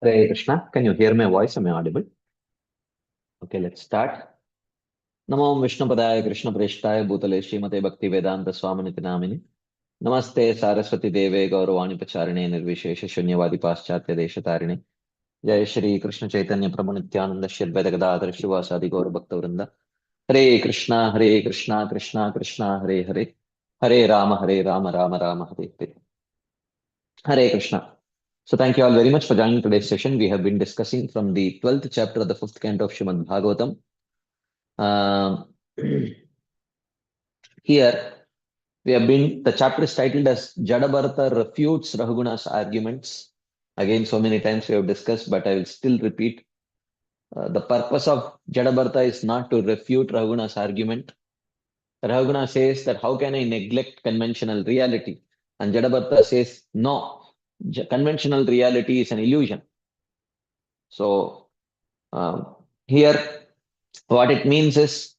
Hare Krishna. Can you hear my voice? Am I audible? Okay, let's start. Namo Vishnu Padaya Krishna Preshtaya Bhutale Srimate Bhakti Vedanta Swaminiti Namini. Namaste Saraswati Deve Gauravani Pacharine Nirvishesha Shunyavadi Paschatya Deshatarine. Jai Shri Krishna Chaitanya Prabhu Nityananda Shri Advaita Gadadhara Shivasadi Gaura Bhakta Vrinda. Hare Krishna, Hare Krishna, Krishna Krishna, Hare Hare. Hare Rama, Hare Rama, Rama Rama, Hare Hare. Hare Krishna. So thank you all very much for joining today's session. We have been discussing from the 12th chapter of the 5th canto of Srimad Bhagavatam. Um, Here we have been, the chapter is titled as Jadabharata refutes Rahuguna's arguments. Again, so many times we have discussed, but I will still repeat. The purpose of Jadabharata is not to refute Rahuguna's argument. Rahuguna says that how can I neglect conventional reality? And Jadabharata says, no, conventional reality is an illusion. So here, what it means is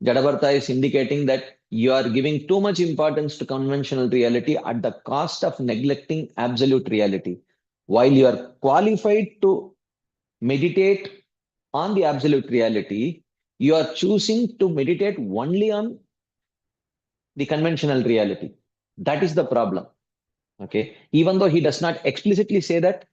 Jadavarta is indicating that you are giving too much importance to conventional reality at the cost of neglecting absolute reality. While you are qualified to meditate on the absolute reality, you are choosing to meditate only on the conventional reality. That is the problem. Okay. Even though he does not explicitly say that,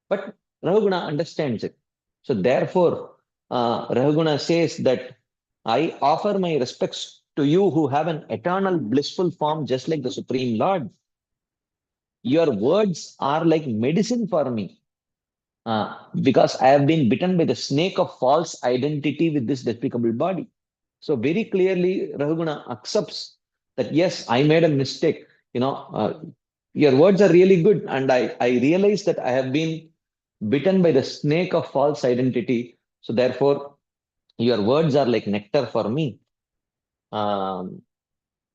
but Rahuguna understands it. So therefore, Rahuguna says that I offer my respects to you who have an eternal blissful form just like the Supreme Lord. Your words are like medicine for me because I have been bitten by the snake of false identity with this despicable body. So very clearly, Rahuguna accepts that yes, I made a mistake. You know, your words are really good, and I realize that I have been bitten by the snake of false identity. So therefore, your words are like nectar for me. Um,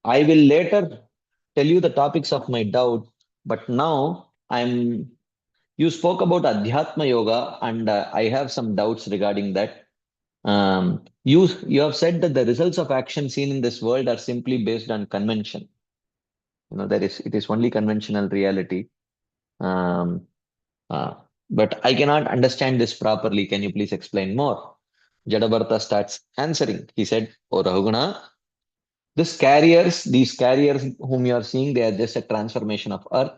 I will later tell you the topics of my doubt, but now I'm. You spoke about Adhyatma Yoga, and I have some doubts regarding that. You have said that the results of action seen in this world are simply based on convention. You know, it is only conventional reality. Um, uh, but I cannot understand this properly. Can you please explain more? Jadabharata starts answering. He said, "Oh Rahuguna, these carriers whom you are seeing, they are just a transformation of earth.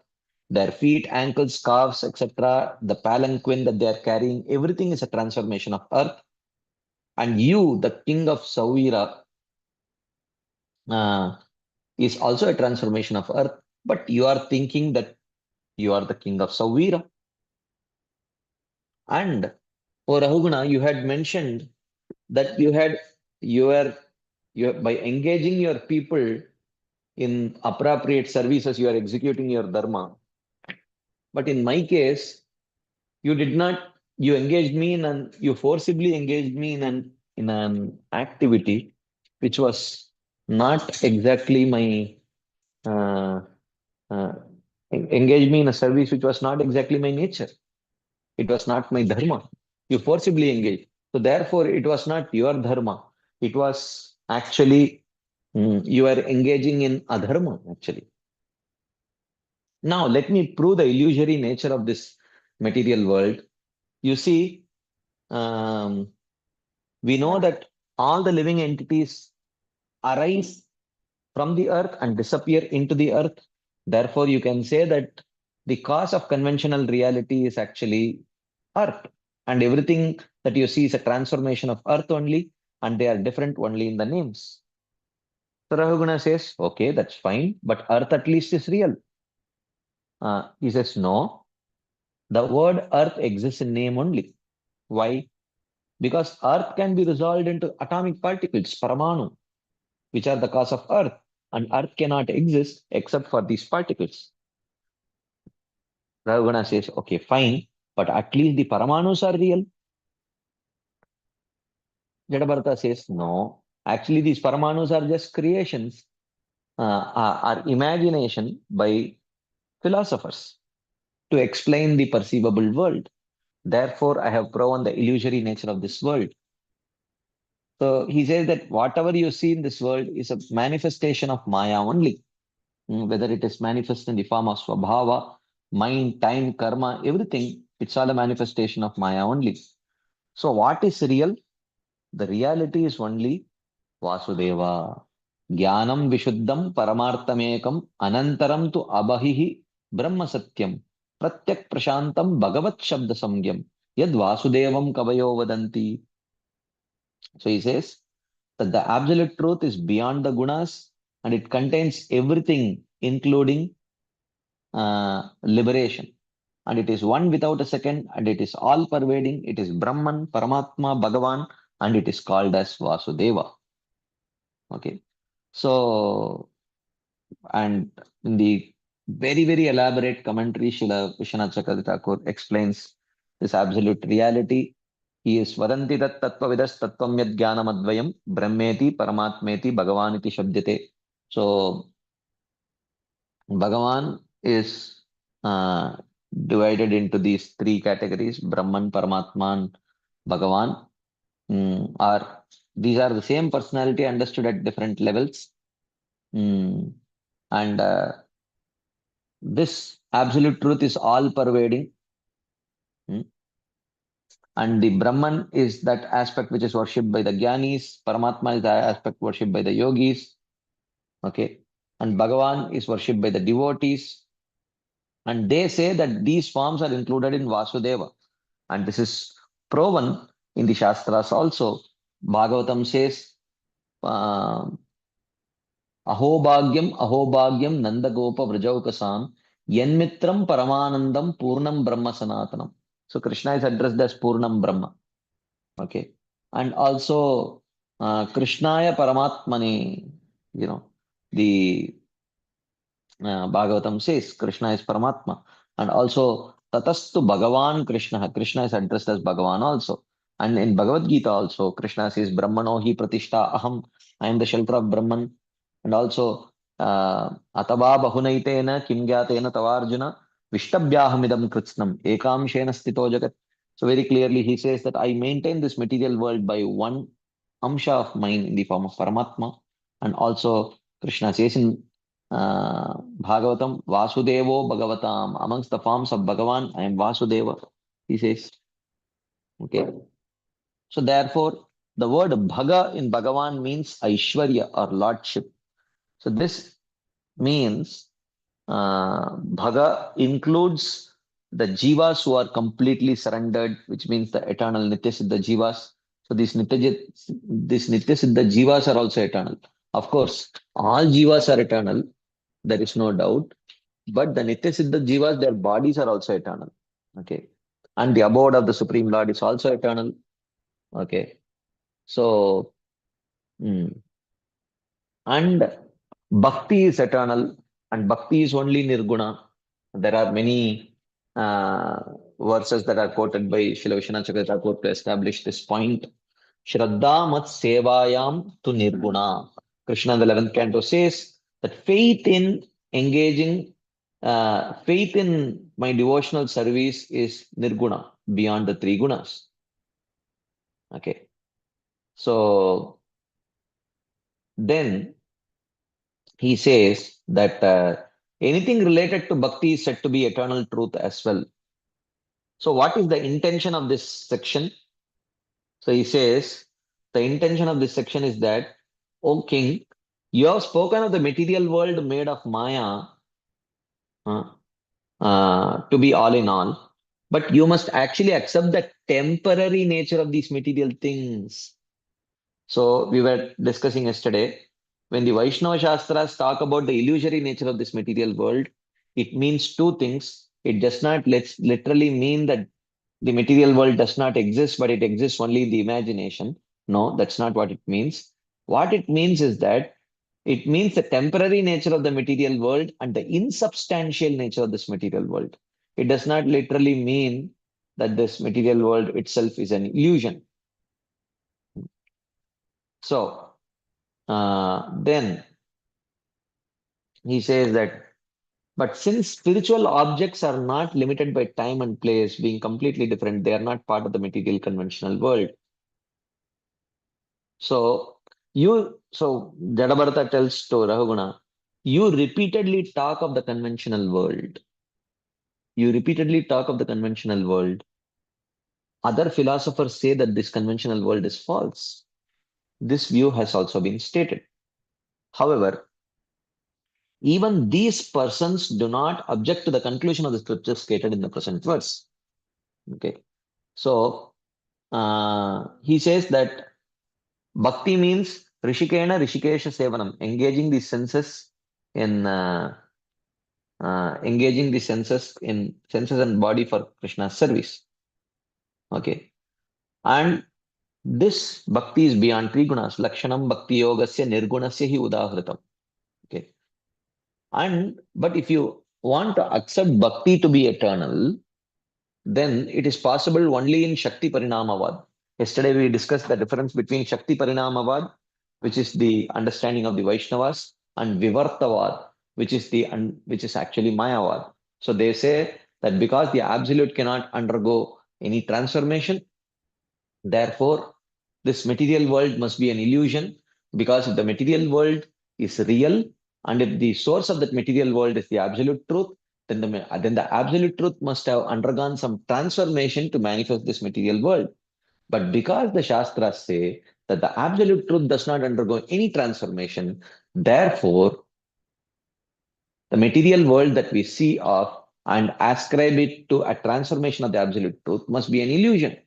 Their feet, ankles, scarves, etc., the palanquin that they are carrying, everything is a transformation of earth. And you, the king of Sauvira, uh, is also a transformation of earth. But you are thinking that you are the king of Sauvira. And O Rahuguna, you had mentioned that you were by engaging your people in appropriate services, you are executing your dharma. But in my case, you did not, you engaged me in an, you forcibly engaged me in an activity which was not exactly my, uh, uh, engaged me in a service which was not exactly my nature. It was not my dharma. You forcibly engaged. So therefore, it was not your dharma. It was actually, you are engaging in adharma, actually. Now, let me prove the illusory nature of this material world. You see, um, we know that all the living entities arise from the earth and disappear into the earth. Therefore, you can say that the cause of conventional reality is actually earth. And everything that you see is a transformation of earth only, and they are different only in the names. So Rahuguna says, okay, that's fine, but earth at least is real. He says, no, the word earth exists in name only. Why? Because earth can be resolved into atomic particles, paramanu, which are the cause of earth, and earth cannot exist except for these particles. Ravana says, okay, fine, but at least the paramanus are real. Jadabharata says, no, actually these paramanus are just creations, are imagination by philosophers to explain the perceivable world. Therefore, I have proven the illusory nature of this world. So he says that whatever you see in this world is a manifestation of Maya only. Whether it is manifest in the form of Swabhava, mind, time, karma, everything. It's all a manifestation of Maya only. So what is real? The reality is only Vasudeva. Jnanam Vishuddham Paramarthamekam Anantaram tu Abahihi Brahma Satyam Pratyak Prashantam Bhagavat Shabda Samgyam Yad Vasudevam Kavayo Vadanti. So he says that the absolute truth is beyond the gunas and it contains everything, including liberation. And it is one without a second, and it is all pervading. It is Brahman, Paramatma, Bhagavan, and it is called as Vasudeva. Okay. So, and in the very, very elaborate commentary, Srila Vishwanath Chakravarti Thakur explains this absolute reality. He is Vadanti tat tattva vidas tattvam yad jnanam advayam brahmeti paramatmeti bhagavaniti shabdete. So, Bhagavan is divided into these three categories: Brahman, Paramatma, and Bhagavan. Are these are the same personality understood at different levels. Mm, and this absolute truth is all pervading. Mm, and the Brahman is that aspect which is worshipped by the Jnanis. Paramatma is the aspect worshipped by the yogis. Okay. And Bhagavan is worshipped by the devotees. And they say that these forms are included in Vasudeva. And this is proven in the Shastras also. Bhagavatam says, uh, Ahobhagyam Nandagopa Vrajaukasam Yanmitram Paramanandam Purnam Brahma Sanatanam. So Krishna is addressed as Purnam Brahma. Okay. And also Krishnaya Paramatmani, the Bhagavatam says Krishna is Paramatma. And also Tatastu Bhagavan Krishna. Krishna is addressed as Bhagavan also. And in Bhagavad Gita also, Krishna says Brahmano hi Pratishta Aham. I am the shelter of Brahman. And also Atava Bahunaitena Kimgyatena Tavarjuna Vishtabhyahamidam Kritsnam Ekamshena Stito Jagat. So very clearly he says that I maintain this material world by one amsha of mine in the form of Paramatma. And also Krishna says in Bhagavatam, Vasudevo Bhagavatam. Amongst the forms of Bhagavan, I am Vasudeva. He says, okay. So therefore, the word Bhaga in Bhagavan means Aishwarya or Lordship. So this means Bhaga includes the Jivas who are completely surrendered, which means the eternal Nityasiddha Jivas. So these Nityasiddha Jivas are also eternal. Of course, all Jivas are eternal. There is no doubt. But the Nitya Siddha Jivas, their bodies are also eternal. Okay. And the abode of the Supreme Lord is also eternal. Okay. So, mm, and Bhakti is eternal, and Bhakti is only Nirguna. There are many uh, verses that are quoted by Srila Vishwanath Chakravarti Thakur to establish this point. Shraddha mat sevayam tu nirguna. Krishna in the 11th canto says that faith in my devotional service is nirguna, beyond the three gunas. Okay. So then he says that anything related to bhakti is said to be eternal truth as well. So what is the intention of this section? So he says the intention of this section is that, O king, you have spoken of the material world made of Maya uh, to be all in all, but you must actually accept the temporary nature of these material things. So we were discussing yesterday, when the Vaishnava Shastras talk about the illusory nature of this material world, it means two things. It does not literally mean that the material world does not exist, but it exists only in the imagination. No, that's not what it means. What it means is that it means the temporary nature of the material world and the insubstantial nature of this material world. It does not literally mean that this material world itself is an illusion. So, then he says that, but since spiritual objects are not limited by time and place, being completely different, they are not part of the material conventional world. So Jadabharata tells to Rahuguna, you repeatedly talk of the conventional world. you repeatedly talk of the conventional world. Other philosophers say that this conventional world is false. This view has also been stated. However, even these persons do not object to the conclusion of the scriptures stated in the present verse. Okay. So he says that bhakti means rishikena rishikesha sevanam, engaging the senses and body for Krishna's service. Okay. And this bhakti is beyond three gunas. Lakshanam bhakti yogasya nirgunasya hi udahritam. Okay. But if you want to accept bhakti to be eternal, then it is possible only in Shakti Parinamavad. Yesterday we discussed the difference between Shakti Parinamavad, which is the understanding of the Vaishnavas, and Vivartavad, which is actually Mayavad. So they say that because the absolute cannot undergo any transformation, therefore this material world must be an illusion. Because if the material world is real, and if the source of that material world is the absolute truth, then the absolute truth must have undergone some transformation to manifest this material world. But because the Shastras say that the absolute truth does not undergo any transformation, therefore, the material world that we see of and ascribe it to a transformation of the absolute truth must be an illusion.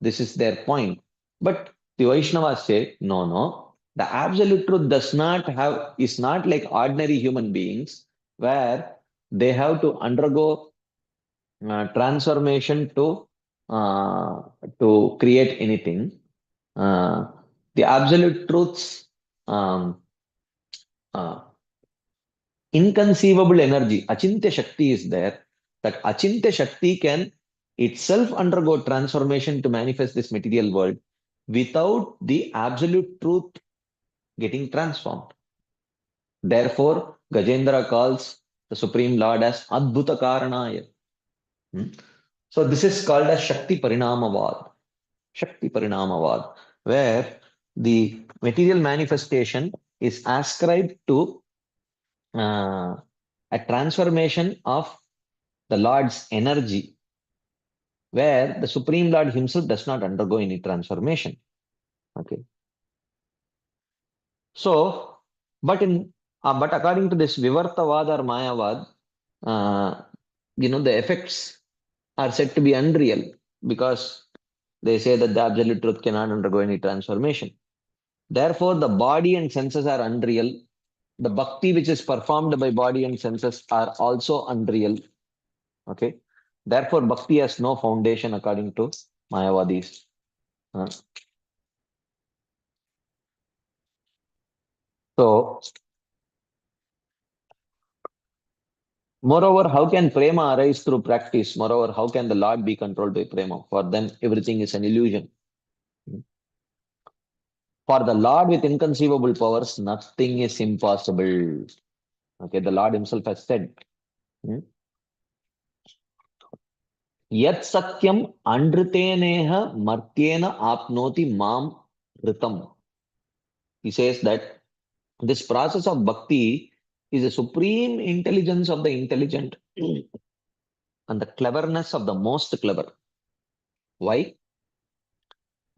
This is their point. But the Vaishnavas say, no, no. The absolute truth is not like ordinary human beings where they have to undergo transformation uh, to create anything. Uh, the absolute truth's um, uh, inconceivable energy, Achintya Shakti is there. That Achintya Shakti can itself undergo transformation to manifest this material world without the absolute truth getting transformed. Therefore, Gajendra calls the Supreme Lord as Adbhuta Karanaya. Hmm? So this is called as Shakti Parinamavad. Shakti Parinamavad, where the material manifestation is ascribed to a transformation of the Lord's energy, where the Supreme Lord himself does not undergo any transformation. Okay. So, but according to this Vivartavad or Mayavad, uh, the effects are said to be unreal because they say that the absolute truth cannot undergo any transformation. Therefore, the body and senses are unreal. The bhakti which is performed by body and senses are also unreal. Okay. Therefore, bhakti has no foundation according to Mayavadis. Uh, so, moreover, how can prema arise through practice? Moreover, how can the Lord be controlled by prema? For them, everything is an illusion. For the Lord with inconceivable powers, nothing is impossible. Okay, the Lord himself has said, hmm, Yat satyam andriteneha martyena apnoti mam ritam. He says that this process of bhakti is the supreme intelligence of the intelligent and the cleverness of the most clever. Why?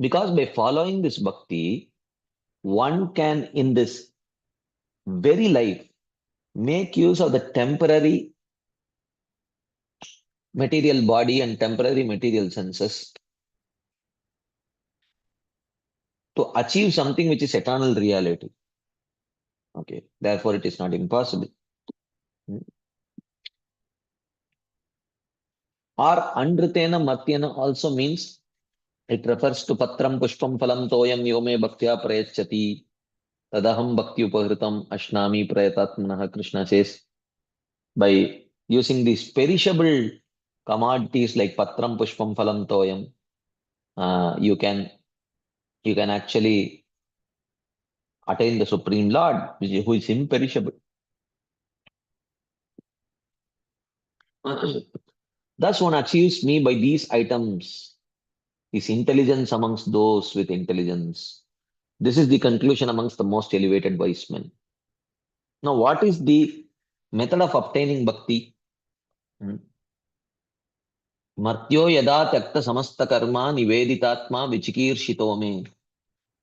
Because by following this bhakti, one can, in this very life, make use of the temporary material body and temporary material senses to achieve something which is eternal reality. Okay, therefore it is not impossible. Or andritena matyena also means it refers to patram pushpam phalam toyam yome bhaktya prayachati tadaham bhakti upahritam ashnami prayatatmanaha. Krishna says, by using these perishable commodities like patram pushpam phalam toyam, uh, you can you can actually attain the Supreme Lord, who is imperishable. Thus, one achieves me by these items, is intelligence amongst those with intelligence. This is the conclusion amongst the most elevated wise men. Now, what is the method of obtaining bhakti? Hmm. Martyo yada tyakta samasta karma niveditaatma vichikirshito me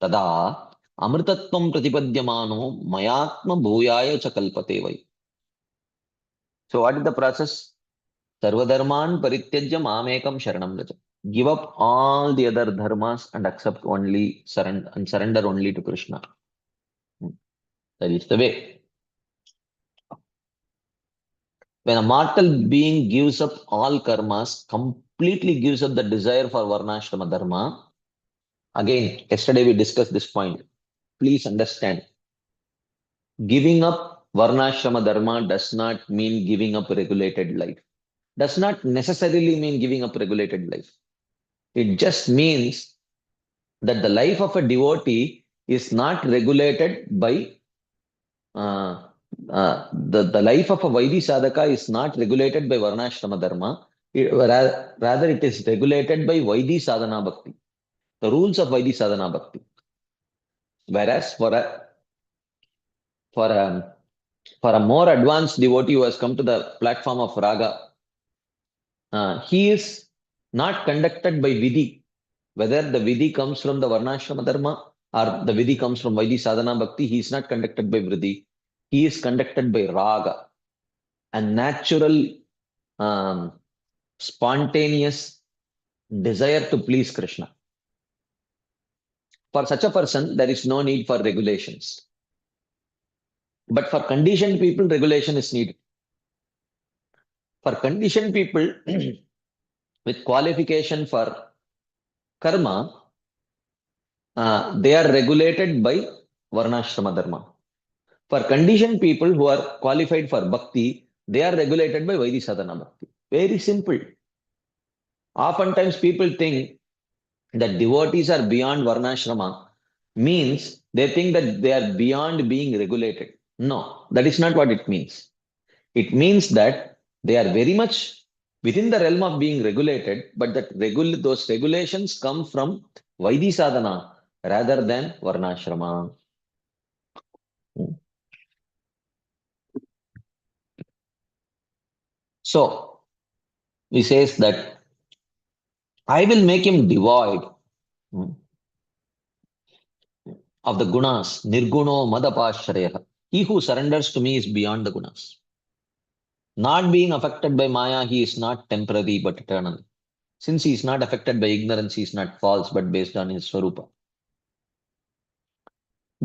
tada amritatvam pratipadyamano mayatma bhuyaya cha kalpate vai. So what is the process? Sarvadharman parityajya mamekam sharanam vraja. Give up all the other dharmas and accept only surrender and surrender only to Krishna. Hmm. That is the way. When a mortal being gives up all karmas, completely gives up the desire for varnashrama dharma, again, yesterday we discussed this point. Please understand, giving up varnashrama dharma does not mean giving up regulated life. Does not necessarily mean giving up regulated life. It just means that the life of a devotee is not regulated by uh, the life of a Vaidhi sadhaka is not regulated by Varnashrama Dharma. Rather, it is regulated by Vaidhi sadhana bhakti, the rules of Vaidhi sadhana bhakti. Whereas for a for a more advanced devotee who has come to the platform of raga, he is not conducted by Vidhi. Whether the Vidhi comes from the Varnashrama Dharma or the Vidhi comes from Vaidhi sadhana bhakti, he is not conducted by Vidhi. He is conducted by raga, a natural um, spontaneous desire to please Krishna. For such a person, there is no need for regulations. But for conditioned people, regulation is needed. For conditioned people with qualification for karma, they are regulated by Varnashrama Dharma. For conditioned people who are qualified for bhakti, they are regulated by Vaidhi Sadhana Bhakti. Very simple. Oftentimes people think that devotees are beyond Varnashrama means they think that they are beyond being regulated. No, that is not what it means. It means that they are very much within the realm of being regulated, but that those regulations come from Vaidhi sadhana rather than Varnashrama. So he says that I will make him devoid of the gunas, nirguno madapashraya. He who surrenders to me is beyond the gunas. Not being affected by Maya, he is not temporary but eternal. Since he is not affected by ignorance, he is not false but based on his Swarupa.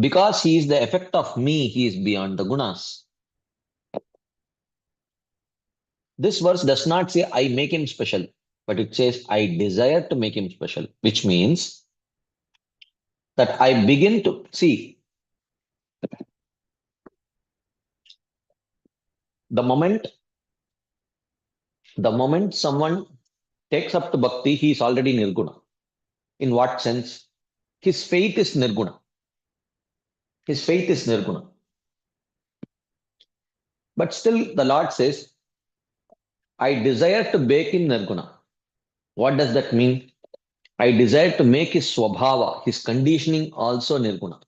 Because he is the effect of me, he is beyond the gunas. This verse does not say, I make him special, but it says, I desire to make him special, which means that I begin to see the moment, the moment someone takes up to bhakti, he is already nirguna. In what sense? His faith is nirguna. His faith is nirguna. But still, the Lord says, I desire to make him nirguna. What does that mean? I desire to make his swabhava, his conditioning also nirguna.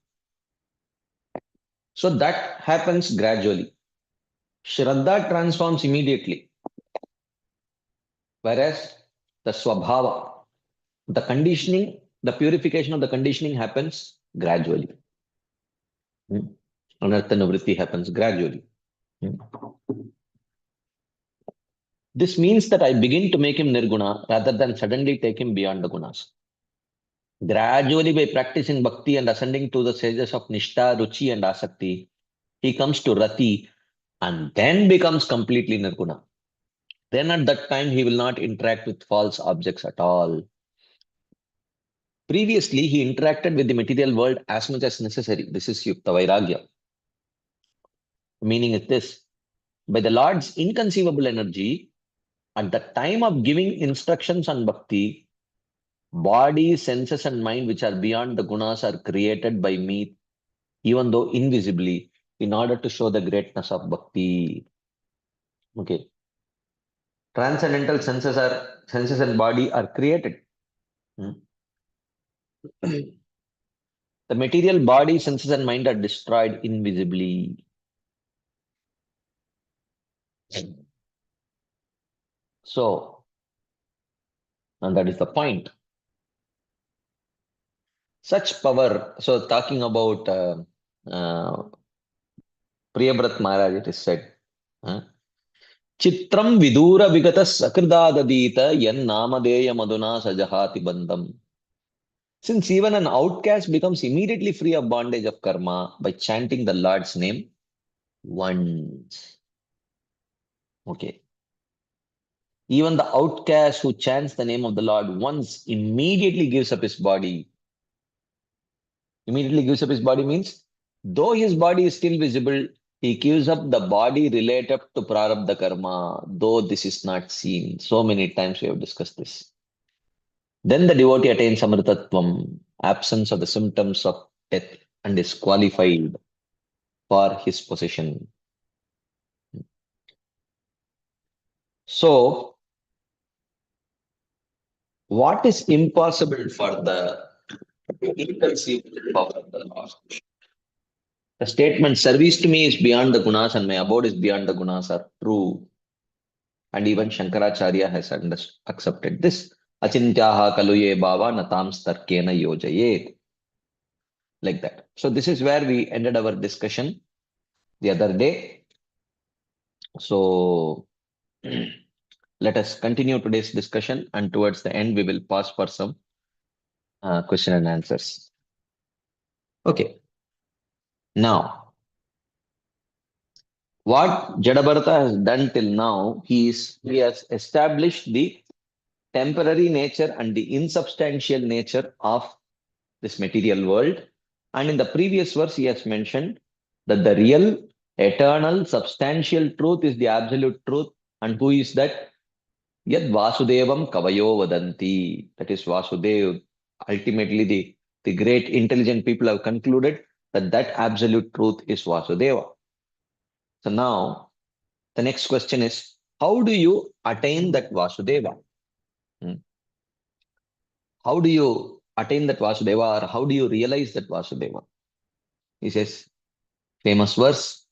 So that happens gradually. Shraddha transforms immediately, whereas the swabhava, the conditioning, the purification of the conditioning happens gradually. Anartha nivritti happens gradually. This means that I begin to make him nirguna rather than suddenly take him beyond the gunas. Gradually, by practicing bhakti and ascending to the stages of nishtha, ruchi, and asakti, he comes to rati and then becomes completely nirguna. Then at that time, he will not interact with false objects at all. Previously, he interacted with the material world as much as necessary. This is Yukta Vairagya. Meaning is this, by the Lord's inconceivable energy, at the time of giving instructions on bhakti, body, senses, and mind, which are beyond the gunas, are created by me, even though invisibly, in order to show the greatness of bhakti. Okay. Transcendental senses and body are created. Hmm. The material body, senses, and mind are destroyed invisibly. So, and that is the point. Such power. So, talking about uh, Priyabrat Maharaj, it is said, uh, Chitram vidura vigata sakridadadita yan namadeya maduna sajahati bandam. Since even an outcast becomes immediately free of bondage of karma by chanting the Lord's name once. Okay. Even the outcast who chants the name of the Lord once immediately gives up his body. Immediately gives up his body means, though his body is still visible, he gives up the body related to prarabdha karma, though this is not seen. So many times we have discussed this. Then the devotee attains amritatvam, absence of the symptoms of death, and is qualified for his possession. So, what is impossible for the inconceivable power of the Lord? The statement, service to me is beyond the gunas and my abode is beyond the gunas are true. And even Shankaracharya has accepted this. Achintyaha kaluye bhava natam starkena yojaye. Like that. So this is where we ended our discussion the other day. So let us continue today's discussion, and towards the end we will pause for some question and answers. Okay. Now, what Jadabharata has done till now, he has established the temporary nature and the insubstantial nature of this material world. And in the previous verse, he has mentioned that the real, eternal, substantial truth is the absolute truth. And who is that? Yad Vasudevam Kavayo Vadanti. That is Vasudev. Ultimately, the great intelligent people have concluded that that absolute truth is Vasudeva. So now, the next question is, how do you attain that Vasudeva? Hmm. How do you attain that Vasudeva, or how do you realize that Vasudeva? He says, famous verse.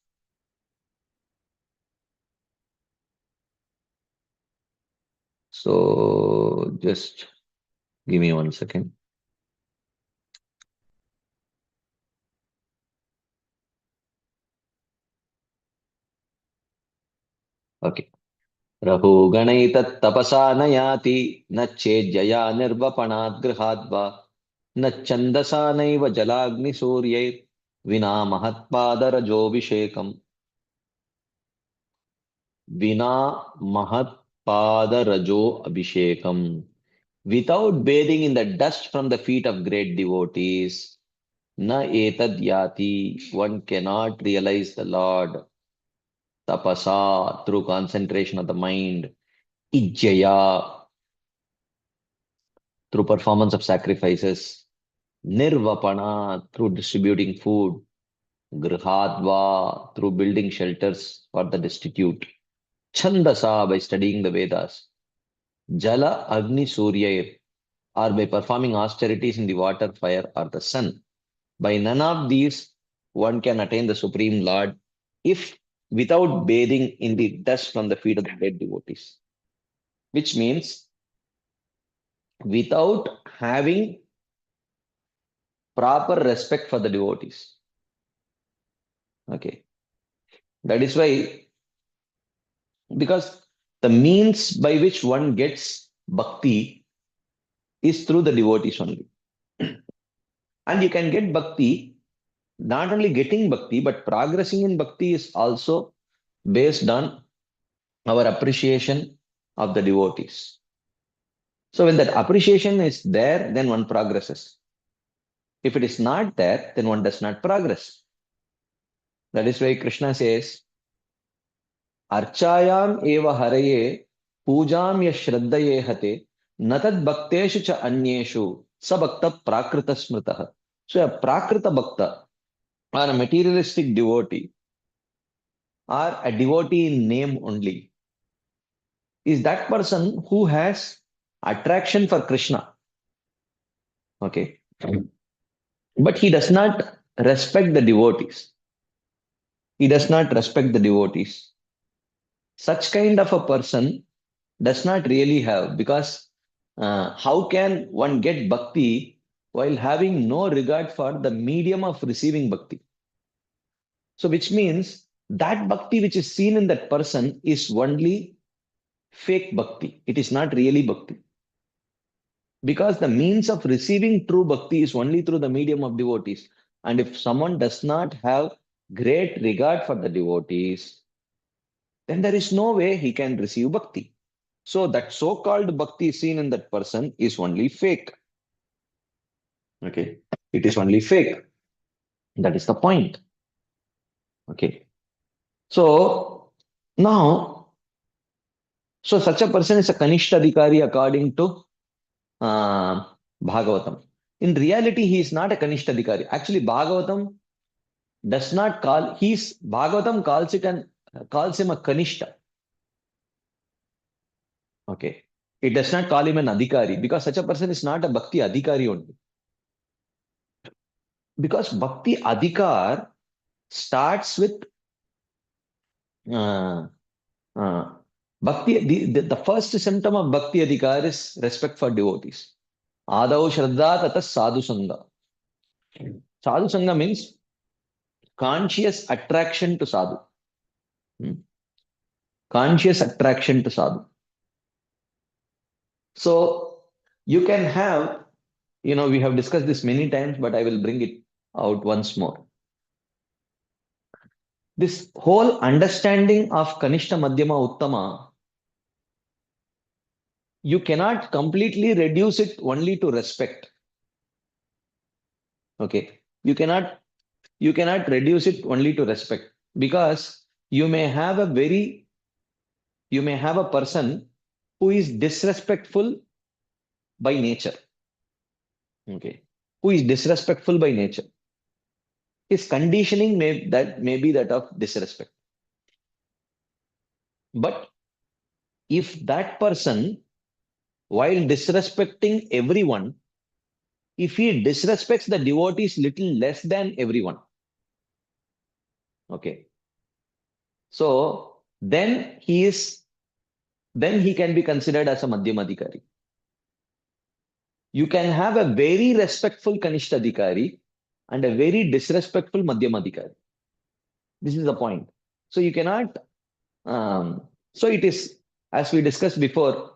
So just give me 1 second. Okay. Rahu ganaitat tapasa nayati na chejaya nirvapanat grihadva na chandasa naiva jalagni suryait vina mahatpada rajo vishekam vina mahatpada rajo abhishekam. Without bathing in the dust from the feet of great devotees, na etad yati, one cannot realize the Lord. Tapasa, through concentration of the mind. Ijjaya, through performance of sacrifices. Nirvapana, through distributing food. Grihadva, through building shelters for the destitute. Chandasa, by studying the Vedas. Jala, Agni, Surya, or by performing austerities in the water, fire, or the sun. By none of these, one can attain the Supreme Lord if without bathing in the dust from the feet of the dead devotees. Which means without having proper respect for the devotees. Okay. That is why, because the means by which one gets bhakti is through the devotees only. And you can get bhakti, not only getting bhakti, but progressing in bhakti is also based on our appreciation of the devotees. So when that appreciation is there, then one progresses. If it is not there, then one does not progress. That is why Krishna says, Archayam eva haraye pujam ya shraddhaye hate natad bhakteshu cha anyeshu sabhakta prakrita smritah. So a prakrita bhakta or a materialistic devotee or a devotee in name only is that person who has attraction for Krishna. Okay. But he does not respect the devotees. He does not respect the devotees. Such kind of a person does not really have, because how can one get bhakti while having no regard for the medium of receiving bhakti? So, which means that bhakti which is seen in that person is only fake bhakti. It is not really bhakti. Because the means of receiving true bhakti is only through the medium of devotees. And if someone does not have great regard for the devotees, then there is no way he can receive bhakti. So that so-called bhakti seen in that person is only fake. Okay. It is only fake. That is the point. Okay. So now, so such a person is a Kanishta Adhikari according to Bhagavatam. In reality, he is not a Kanishta Adhikari. Actually, Bhagavatam does not call, he's Bhagavatam calls him a Kanishta. Okay. It does not call him an Adhikari because such a person is not a Bhakti Adhikari only. Because Bhakti Adhikar starts with uh, uh, Bhakti, the first symptom of Bhakti Adhikar is respect for devotees. Adau Shraddha Tata Sadhu Sangha. Sadhu Sangha means conscious attraction to sadhu. Hmm. Conscious attraction to sadhu. So you can have, we have discussed this many times, but I will bring it out once more. This whole understanding of Kanishta Madhyama Uttama, you cannot completely reduce it only to respect. Okay. You cannot reduce it only to respect because you may have a person who is disrespectful by nature. Okay. Who is disrespectful by nature. His conditioning may be that of disrespect. But if that person, while disrespecting everyone, if he disrespects the devotees little less than everyone, okay, so then he can be considered as a Madhyamadhikari. You can have a very respectful Kanishtadhikari and a very disrespectful Madhyamadhikari. This is the point. So you cannot, so it is, as we discussed before,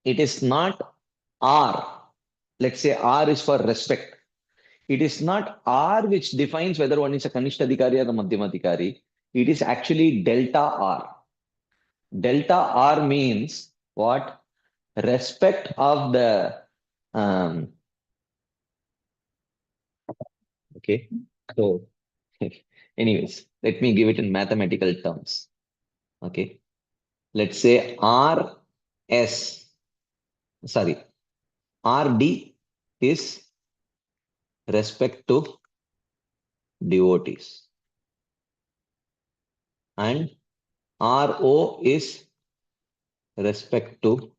it is not R. Let's say R is for respect. It is not R which defines whether one is a Kanishtadhikari or a Madhyamadhikari. It is actually delta R. Delta R means what? Respect of the um, okay. So anyways, let me give it in mathematical terms. Okay. Let's say RS, sorry, RD is respect to devotees and RO is respect to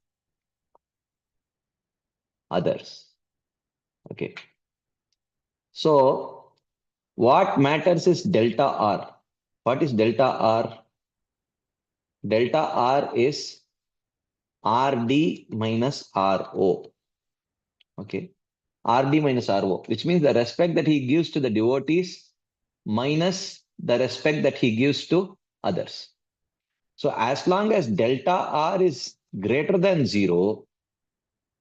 others. Okay. So what matters is delta R. What is delta R? Delta R is RD minus RO. Okay. RD minus RO, which means the respect that he gives to the devotees minus the respect that he gives to others. So as long as delta R is greater than 0,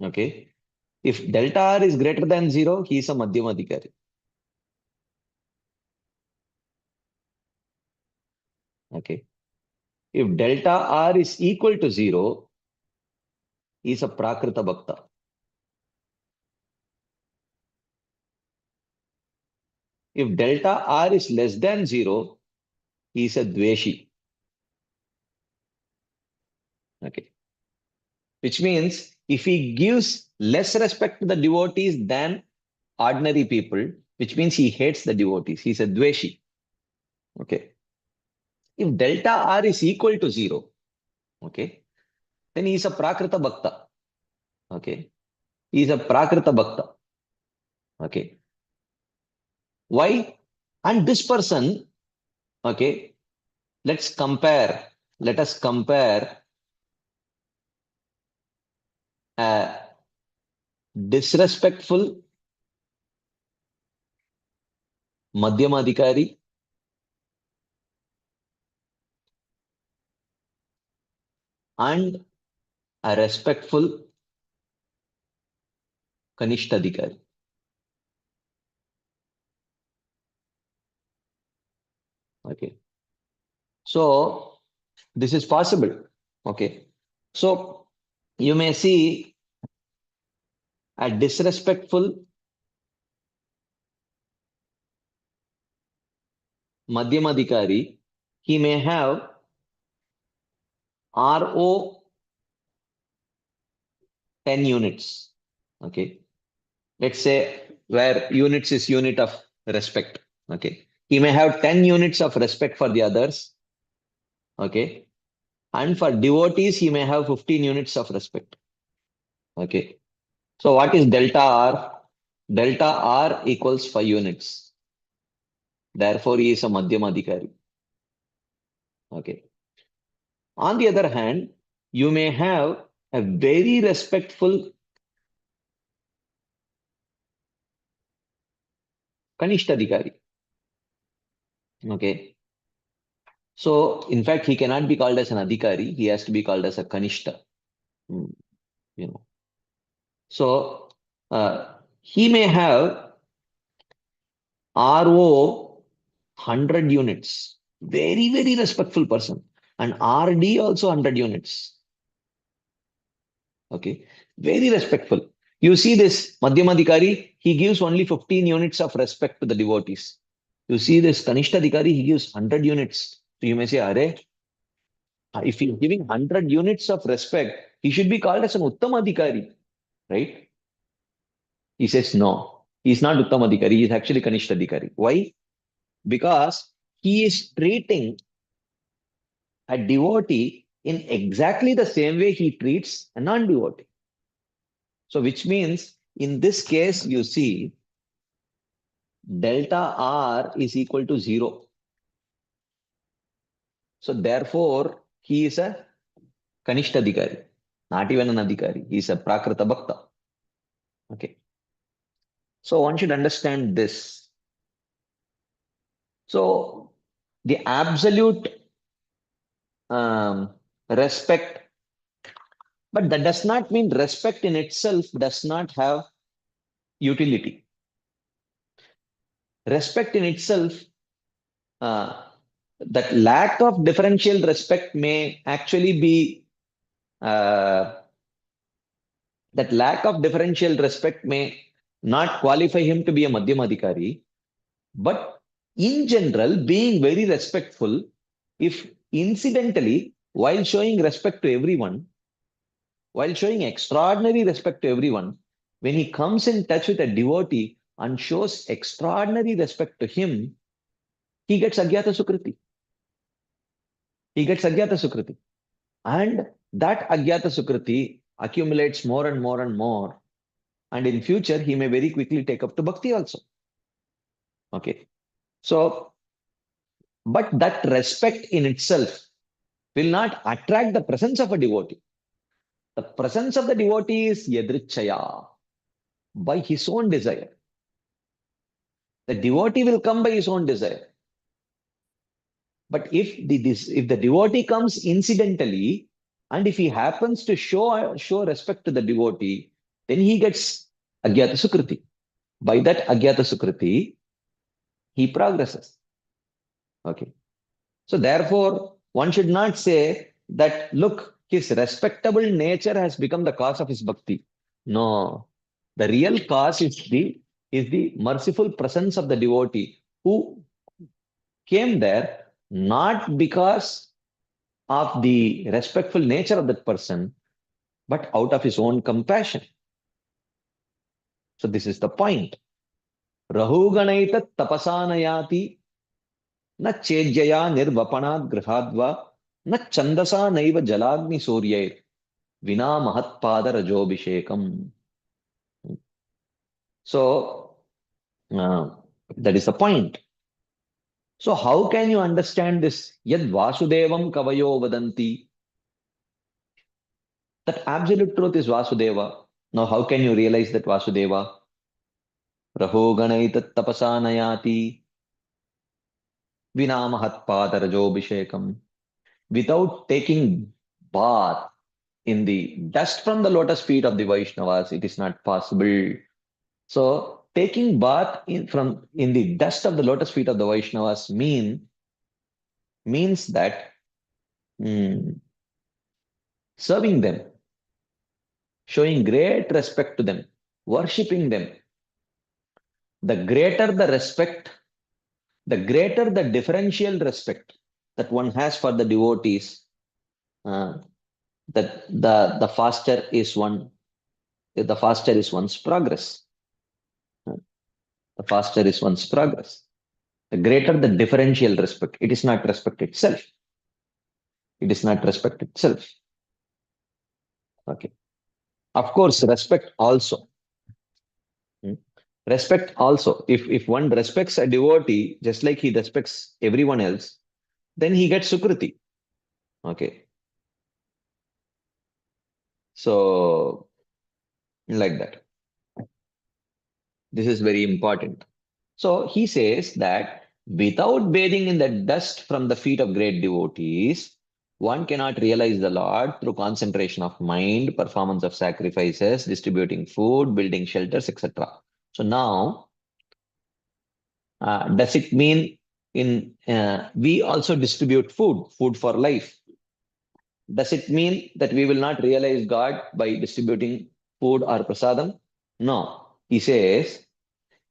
okay, if delta R is greater than 0, he is a Madhyamadhikari. Okay. If delta R is equal to 0, he is a Prakrita Bhakta. If delta R is less than 0, he is a Dveshi. Okay. Which means if he gives less respect to the devotees than ordinary people, which means he hates the devotees. He's a Dveshi. Okay. If delta R is equal to 0, okay, then he is a Prakrita Bhakta. Okay. He is a Prakrita Bhakta. Okay. Why? And this person, okay, let us compare a disrespectful Madhyamadikari and a respectful Kanishtadikari. Okay. So this is possible. Okay. So you may see a disrespectful Madhyamadikari. He may have RO 10 units. Okay. Let's say where units is unit of respect. Okay. He may have 10 units of respect for the others. Okay. And for devotees, he may have 15 units of respect. Okay. So what is delta R? Delta R equals 5 units. Therefore, he is a Madhyamadikari. Okay. On the other hand, you may have a very respectful Kanishtadikari. Okay. So, in fact, he cannot be called as an Adhikari. He has to be called as a Kanishta. Hmm, You know. So, he may have RO 100 units. Very, very respectful person. And RD also 100 units. Okay. Very respectful. You see this Madhyamadikari, he gives only 15 units of respect to the devotees. You see this Kanishtadikari, he gives 100 units. So you may say, Are, if he's giving 100 units of respect, he should be called as an Uttamadikari, right? He says, no, he's not Uttamadikari, he's actually Kanishtadikari. Why? Because he is treating a devotee in exactly the same way he treats a non-devotee. So, which means in this case, you see delta R is equal to 0. So, therefore, he is a Kanishtadikari, not even an Adhikari. He is a Prakrita Bhakta. Okay. So, one should understand this. So, the absolute respect, but that does not mean respect in itself does not have utility. Respect in itself, uh, that lack of differential respect may actually be, that lack of differential respect may not qualify him to be a Madhyamadikari, but in general, being very respectful, if incidentally, while showing respect to everyone, while showing extraordinary respect to everyone, when he comes in touch with a devotee and shows extraordinary respect to him, he gets Agyata Sukriti. He gets Agyata Sukriti. And that Agyata Sukriti accumulates more and more and more. And in future, he may very quickly take up to bhakti also. Okay. So, but that respect in itself will not attract the presence of a devotee. The presence of the devotee is yadrichaya, by his own desire. The devotee will come by his own desire. But if the devotee comes incidentally, and if he happens to show respect to the devotee, then he gets Agyata Sukriti. By that Agyata Sukriti, he progresses. Okay. So therefore, one should not say that, look, his respectable nature has become the cause of his bhakti. No. The real cause is the merciful presence of the devotee who came there not because of the respectful nature of that person, but out of his own compassion. So this is the point. Rahuganaita tapasanayati na chejaya nirvapanad grihadva na chandasa naiva jalagni suryair vina mahatpada rajobhishekam. So that is the point. So how can you understand this? Yad Vasudevam Kavayo Vadanti. That absolute truth is Vasudeva. Now, how can you realize that Vasudeva? Rahoganaitat tapasanayati vinamahatpadarajobhishekam. Without taking bath in the dust from the lotus feet of the Vaishnavas, it is not possible. So, taking bath in the dust of the lotus feet of the Vaishnavas means that mm, serving them, showing great respect to them, worshipping them. The greater the respect, the greater the differential respect that one has for the devotees, uh, that the faster is one's progress. Uh, The faster is one's progress. The greater the differential respect. It is not respect itself. It is not respect itself. Okay. Of course, respect also. Hmm. Respect also. If one respects a devotee just like he respects everyone else, then he gets sukriti. Okay. So like that. This is very important. So he says that without bathing in the dust from the feet of great devotees, one cannot realize the Lord through concentration of mind, performance of sacrifices, distributing food, building shelters, etc. So now, does it mean we also distribute food for life? Does it mean that we will not realize God by distributing food or prasadam? No. He says,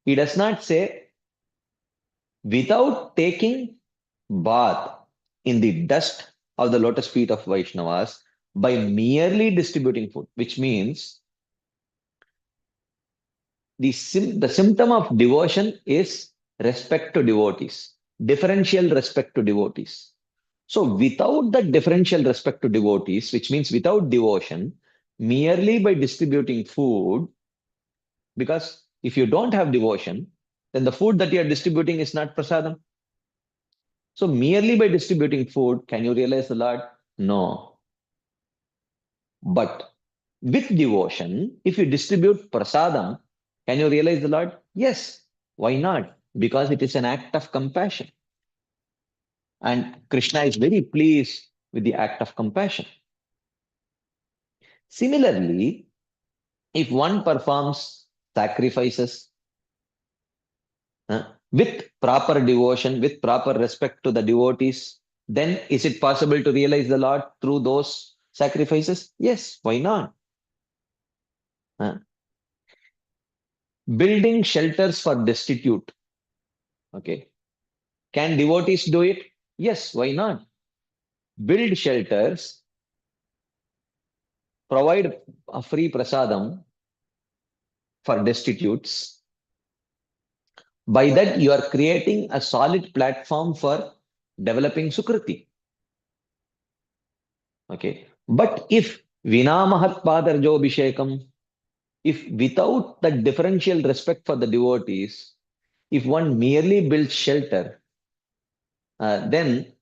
he does not say without taking bath in the dust of the lotus feet of Vaishnavas by merely distributing food, which means the symptom of devotion is respect to devotees, differential respect to devotees. So, without the differential respect to devotees, which means without devotion, merely by distributing food, because if you don't have devotion, then the food that you are distributing is not prasadam. So, merely by distributing food, can you realize the Lord? No. But with devotion, if you distribute prasadam, can you realize the Lord? Yes. Why not? Because it is an act of compassion. And Krishna is very pleased with the act of compassion. Similarly, if one performs sacrifices with proper devotion, with proper respect to the devotees, then is it possible to realize the Lord through those sacrifices? Yes, why not? Uh, Building shelters for destitute. Okay. Can devotees do it? Yes, why not? Build shelters, provide a free prasadam for destitutes. By that, you are creating a solid platform for developing Sukriti. Okay. But if Vinamahat Padarjo Abhishekam, if without the differential respect for the devotees, if one merely builds shelter, then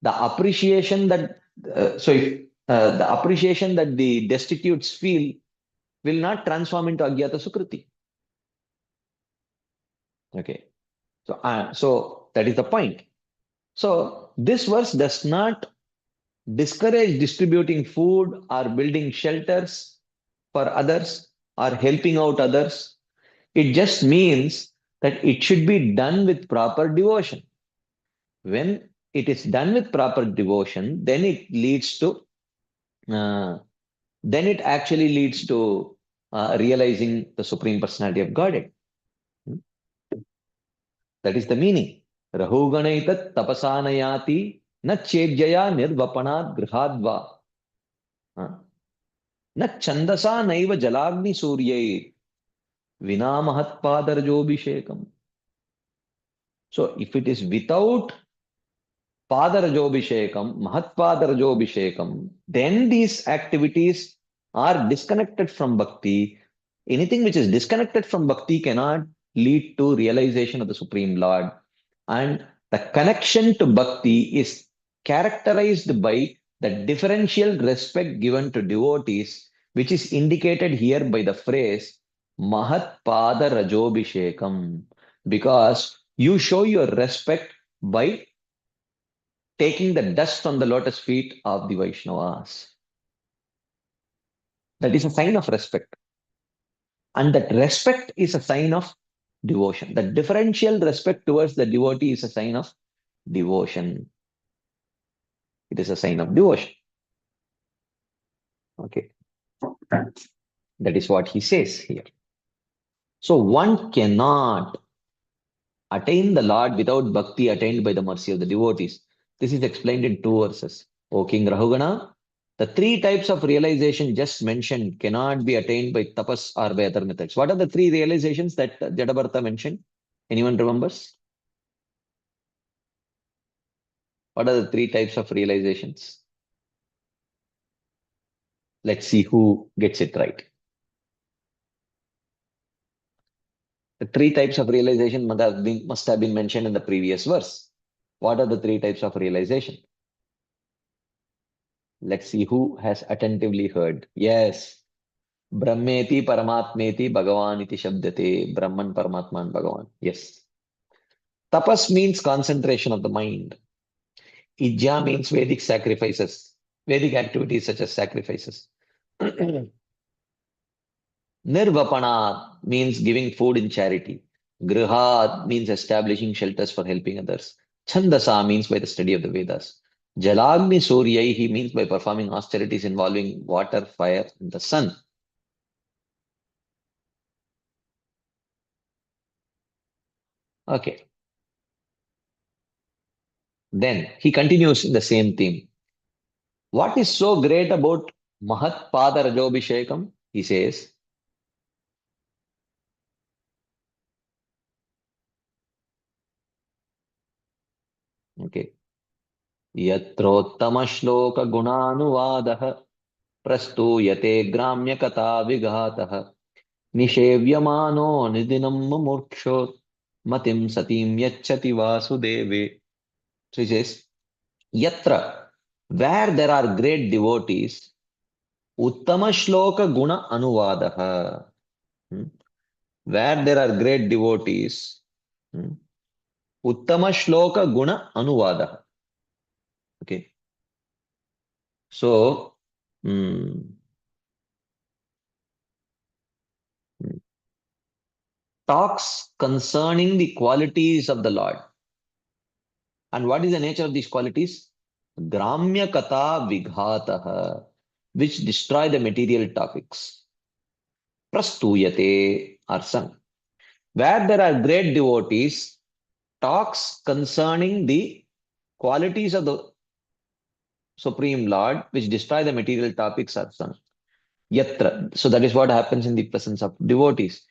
the appreciation that the appreciation that the destitutes feel will not transform into Agyata Sukriti. Okay. So that is the point. So this verse does not discourage distributing food or building shelters for others or helping out others. It just means that it should be done with proper devotion. When it is done with proper devotion, then it leads to, then it actually leads to realizing the Supreme Personality of Godhead. That is the meaning. Rahuganaitat tapasanayati na chejjaya nirvapanat grihadva. Na chandasa naiva jalagni suryai vina mahatpadarjobhishekam. So if it is without padarjobhishekam, mahatpadarjobhishekam, then these activities are disconnected from bhakti. Anything which is disconnected from bhakti cannot lead to realization of the Supreme Lord. And the connection to bhakti is characterized by The differential respect given to devotees, which is indicated here by the phrase Mahat Pada Rajobhishekam, because you show your respect by taking the dust on the lotus feet of the Vaishnavas. That is a sign of respect. And that respect is a sign of devotion. The differential respect towards the devotee is a sign of devotion. It is a sign of devotion. Okay. That is what he says here. So one cannot attain the Lord without bhakti attained by the mercy of the devotees. This is explained in two verses. O King Rahugana, the three types of realization just mentioned cannot be attained by tapas or by other methods. What are the three realizations that Jadabharata mentioned? Anyone remembers? What are the three types of realizations? Let's see who gets it right. The three types of realization must have been mentioned in the previous verse. What are the three types of realization? Let's see who has attentively heard. Yes. Brahmeti Paramatmeti Bhagavan iti Shabdate. Brahman Paramatman Bhagavan. Yes. Tapas means concentration of the mind. Ijja means Vedic sacrifices, Vedic activities such as sacrifices. Nirvapana means giving food in charity. Grihad means establishing shelters for helping others. Chandasa means by the study of the Vedas. Jalagni Suryaihi means by performing austerities involving water, fire, and the sun. Okay. Then he continues in the same theme. What is so great about Mahat Pada Rajobhishekam? He says, okay. यत्रोत्तमश्लोकगुणानुवादः प्रस्तूयते ग्राम्यकथा विघातः निषेव्यमानो निदिनं मुमुक्षो मतिं सतीं यच्छति वासुदेवे. So he says, Yatra, where there are great devotees, Uttama Shloka Guna Anuvadaha. Where there are great devotees, Uttama Shloka Guna Anuvadaha. Okay. So, talks concerning the qualities of the Lord. And what is the nature of these qualities? Gramya Kata Vighataha, which destroy the material topics. Prastuyate are sung. Where there are great devotees, talks concerning the qualities of the Supreme Lord, which destroy the material topics are sung. Yatra. So that is what happens in the presence of devotees.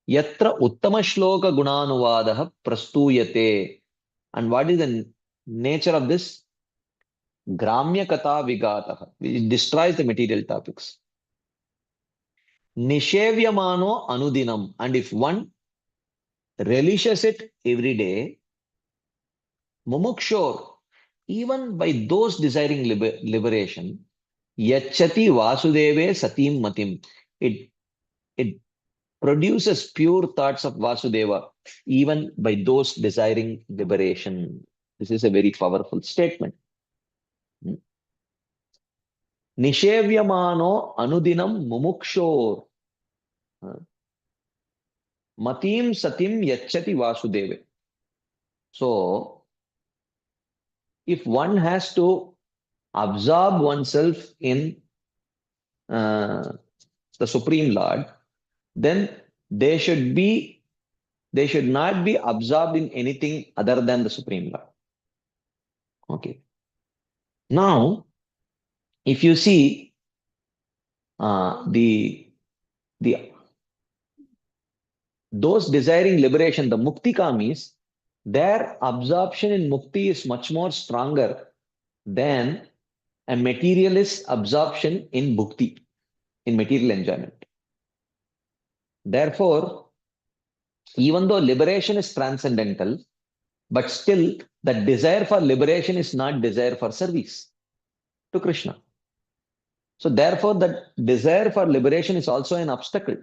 Yatra Uttama Shloka Gunanuvadaha Prastuyate. And what is the nature of this? Gramya Kata Vigataha. It destroys the material topics. Nishevyamano Anudinam. And if one relishes it every day, Mumukshor, even by those desiring liberation, Yachati Vasudeve Satim Matim. It produces pure thoughts of Vasudeva, even by those desiring liberation. This is a very powerful statement. Nishevyamano Anudinam Mumukshor. Matim Satim Yachati Vasudeva. So, if one has to absorb oneself in the Supreme Lord, then they should not be absorbed in anything other than the Supreme Lord. Okay. Now, if you see the those desiring liberation, the Muktikamis, their absorption in Mukti is much more stronger than a materialist absorption in Bhukti, in material enjoyment. Therefore, even though liberation is transcendental, but still the desire for liberation is not desire for service. to Krishna. So therefore, that desire for liberation is also an obstacle.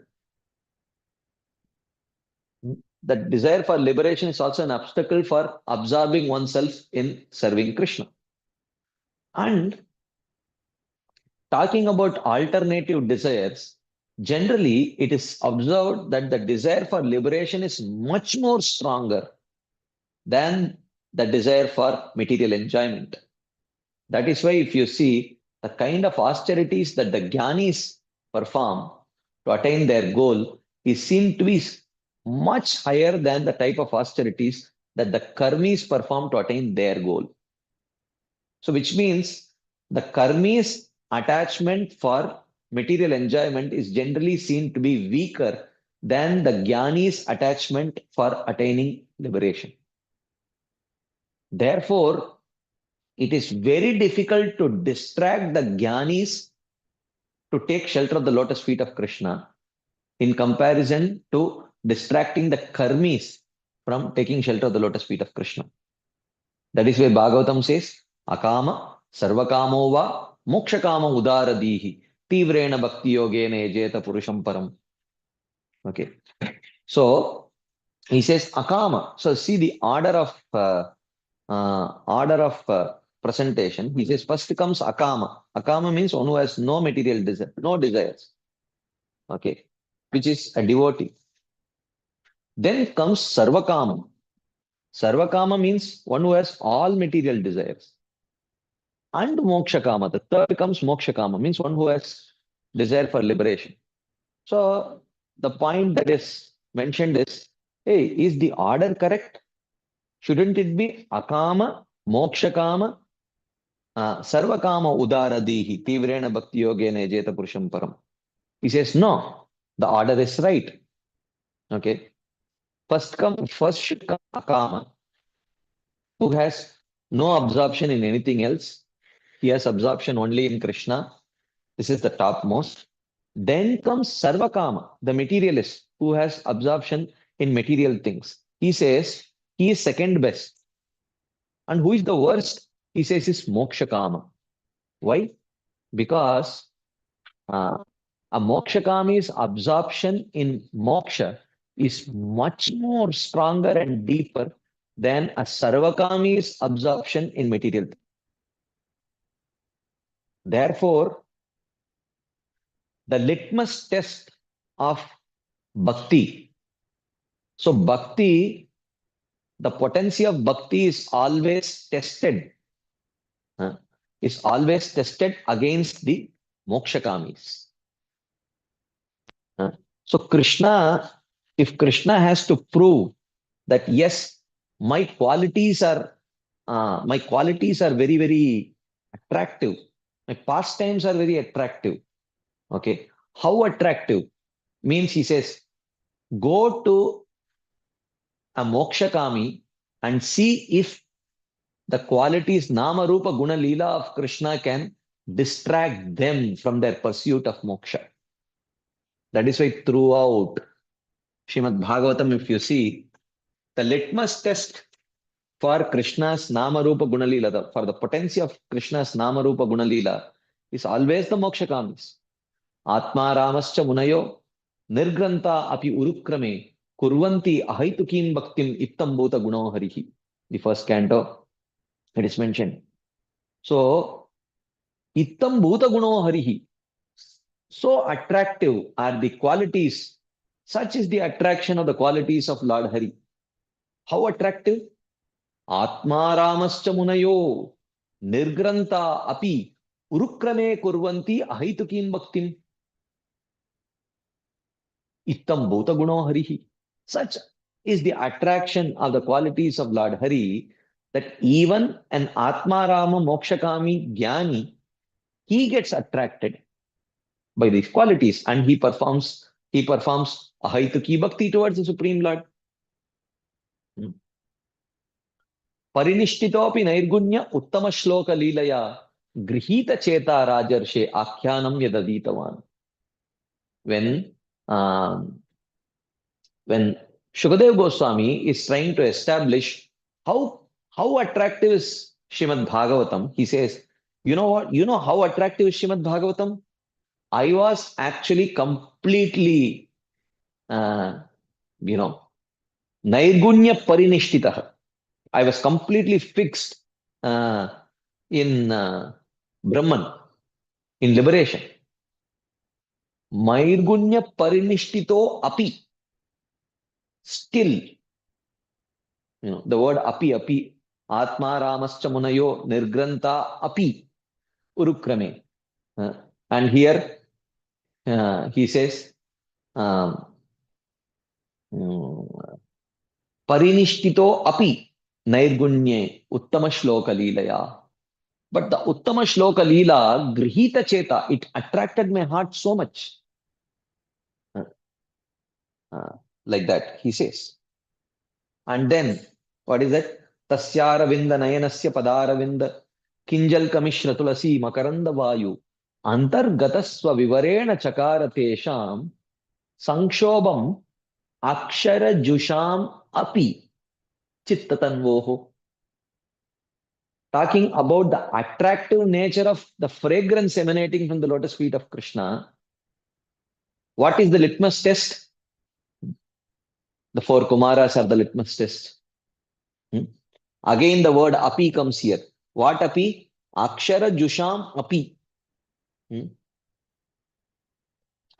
That desire for liberation is also an obstacle for absorbing oneself in serving Krishna. And talking about alternative desires, generally it is observed that the desire for liberation is much more stronger than the desire for material enjoyment. That is why, if you see the kind of austerities that the Gyanis perform to attain their goal, is seen to be much higher than the type of austerities that the Karmis perform to attain their goal. So, which means the Karmis' attachment for material enjoyment is generally seen to be weaker than the Gyanis' attachment for attaining liberation. Therefore, it is very difficult to distract the Gyanis to take shelter of the lotus feet of Krishna in comparison to distracting the Karmis from taking shelter of the lotus feet of Krishna. That is why Bhagavatam says, Akama, Sarvakamo va, Mokshakama Udaradihi, Tivrena Bhakti Yogena Ejeta Purusham Param. Okay. So, he says Akama. So, see the order of presentation. He says first comes Akama. Akama means one who has no material desire, no desires. Okay. Which is a devotee. Then comes Sarvakama. Sarvakama means one who has all material desires. And Mokshakama. The third comes Mokshakama, means one who has desire for liberation. So the point that is mentioned is, hey, is the order correct? Shouldn't it be Akama, Mokshakama, Sarvakama Udaradihi, Tivrena Bhakti Yogena Jeta Purusham Param? He says, no, the order is right. Okay. First should come Akama, who has no absorption in anything else. He has absorption only in Krishna. This is the topmost. Then comes Sarvakama, the materialist, who has absorption in material things. He says he is second best. And who is the worst? He says is Mokshakama. Why? Because a Mokshakami's absorption in moksha is much more stronger and deeper than a Sarvakami's absorption in material. Therefore, the litmus test of bhakti. So, bhakti, the potency of bhakti is always tested. Is always tested against the mokshakamis. So, if Krishna has to prove that yes, my qualities are very, very attractive. My pastimes are very attractive. Okay. How attractive? Means he says, go to a mokshakami and see if the qualities Nama Rupa Guna Leela of Krishna can distract them from their pursuit of moksha. That is why throughout Srimad Bhagavatam, if you see, the litmus test for Krishna's Nama Rupa Guna Leela, for the potency of Krishna's Nama Rupa Guna Leela, is always the mokshakamis. Atma Ramascha Munayo Nirgranta api urukrame kurvanti ahaitukim bhaktim ittam bhuta guno harihi. The first canto, it is mentioned. So, ittam bhuta guno harihi. So attractive are the qualities. Such is the attraction of the qualities of Lord Hari. How attractive? Atma Ramascha Munayo Nirgranta api urukrame kurvanti ahaitukim bhaktim. Ittam bhuta guno harihi. Such is the attraction of the qualities of Lord Hari that even an Atma Rama Mokshakami Jnani, he gets attracted by these qualities and he performs ahaituki bhakti towards the Supreme Lord. Parinishtitopi nairgunya uttama shloka leelaya grihita cheta rajarshe akyanam yadaditavan. When Shukadev Goswami is trying to establish how attractive is Srimad Bhagavatam, he says, You know what? You know how attractive is Srimad Bhagavatam? I was actually completely, uh, you know, Nairgunya Parinishtitah. I was completely fixed uh, in Brahman, in liberation. Mairgunya Parinishtito api. Still, the word api, Atma Ramascha Munayo Nirgranta api Urukrame. And here he says, um, mm, Parinishtito api Nairgunye Uttama Shloka Leelaya. But the Uttama Shloka Leela, Grihita Cheta, it attracted my heart so much. Uh, uh, like that, he says. And then, what is it? Tasyaravinda Nayanasya Padaravinda Kinjal Kamishra Tulasi Makaranda Vayu Antargataswa Vivarena Chakara Tesham Sankshobam Akshara Jusham Api Chittatanvoho. Talking about the attractive nature of the fragrance emanating from the lotus feet of Krishna. What is the litmus test? The four Kumaras are the litmus test. Again, the word api comes here. What api? Akshara Jusham api.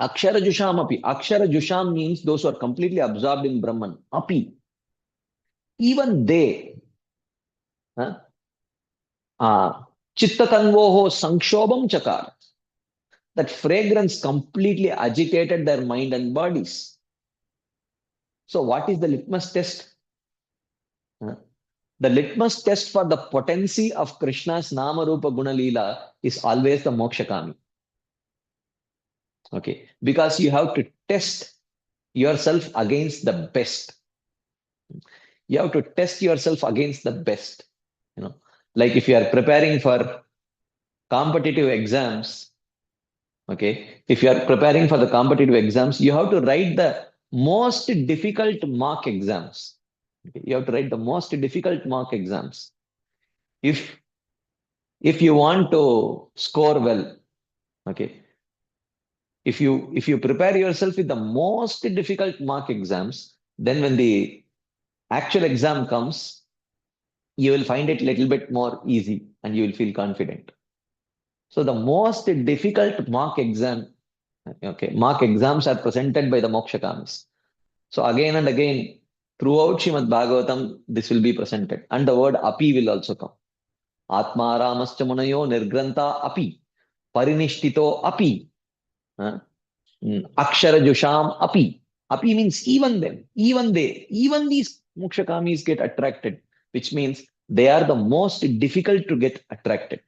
Akshara Jusham api. Akshara Jusham means those who are completely absorbed in Brahman. Api. Even they. Chittatanvoho Sankshobam Chakar. That fragrance completely agitated their mind and bodies. So, what is the litmus test? The litmus test for the potency of Krishna's Nama Rupa Guna Leela is always the Mokshakami. Okay, because you have to test yourself against the best. You have to test yourself against the best. Like if you are preparing for competitive exams, okay, if you are preparing for the competitive exams, you have to write the most difficult mock exams. Okay? You have to write the most difficult mock exams. If you want to score well, okay, if you prepare yourself with the most difficult mock exams, then when the actual exam comes, you will find it a little bit more easy and you will feel confident. So the most difficult mock exam, okay, mock exams are presented by the Mokshakamis. So again and again, throughout Srimad Bhagavatam, this will be presented. And the word api will also come. Atma Ramascha Munayo Nirgranta api. Parinishtito api. Akshara Jusham api. Api means even them, even they, even these Mokshakamis get attracted, which means they are the most difficult to get attracted.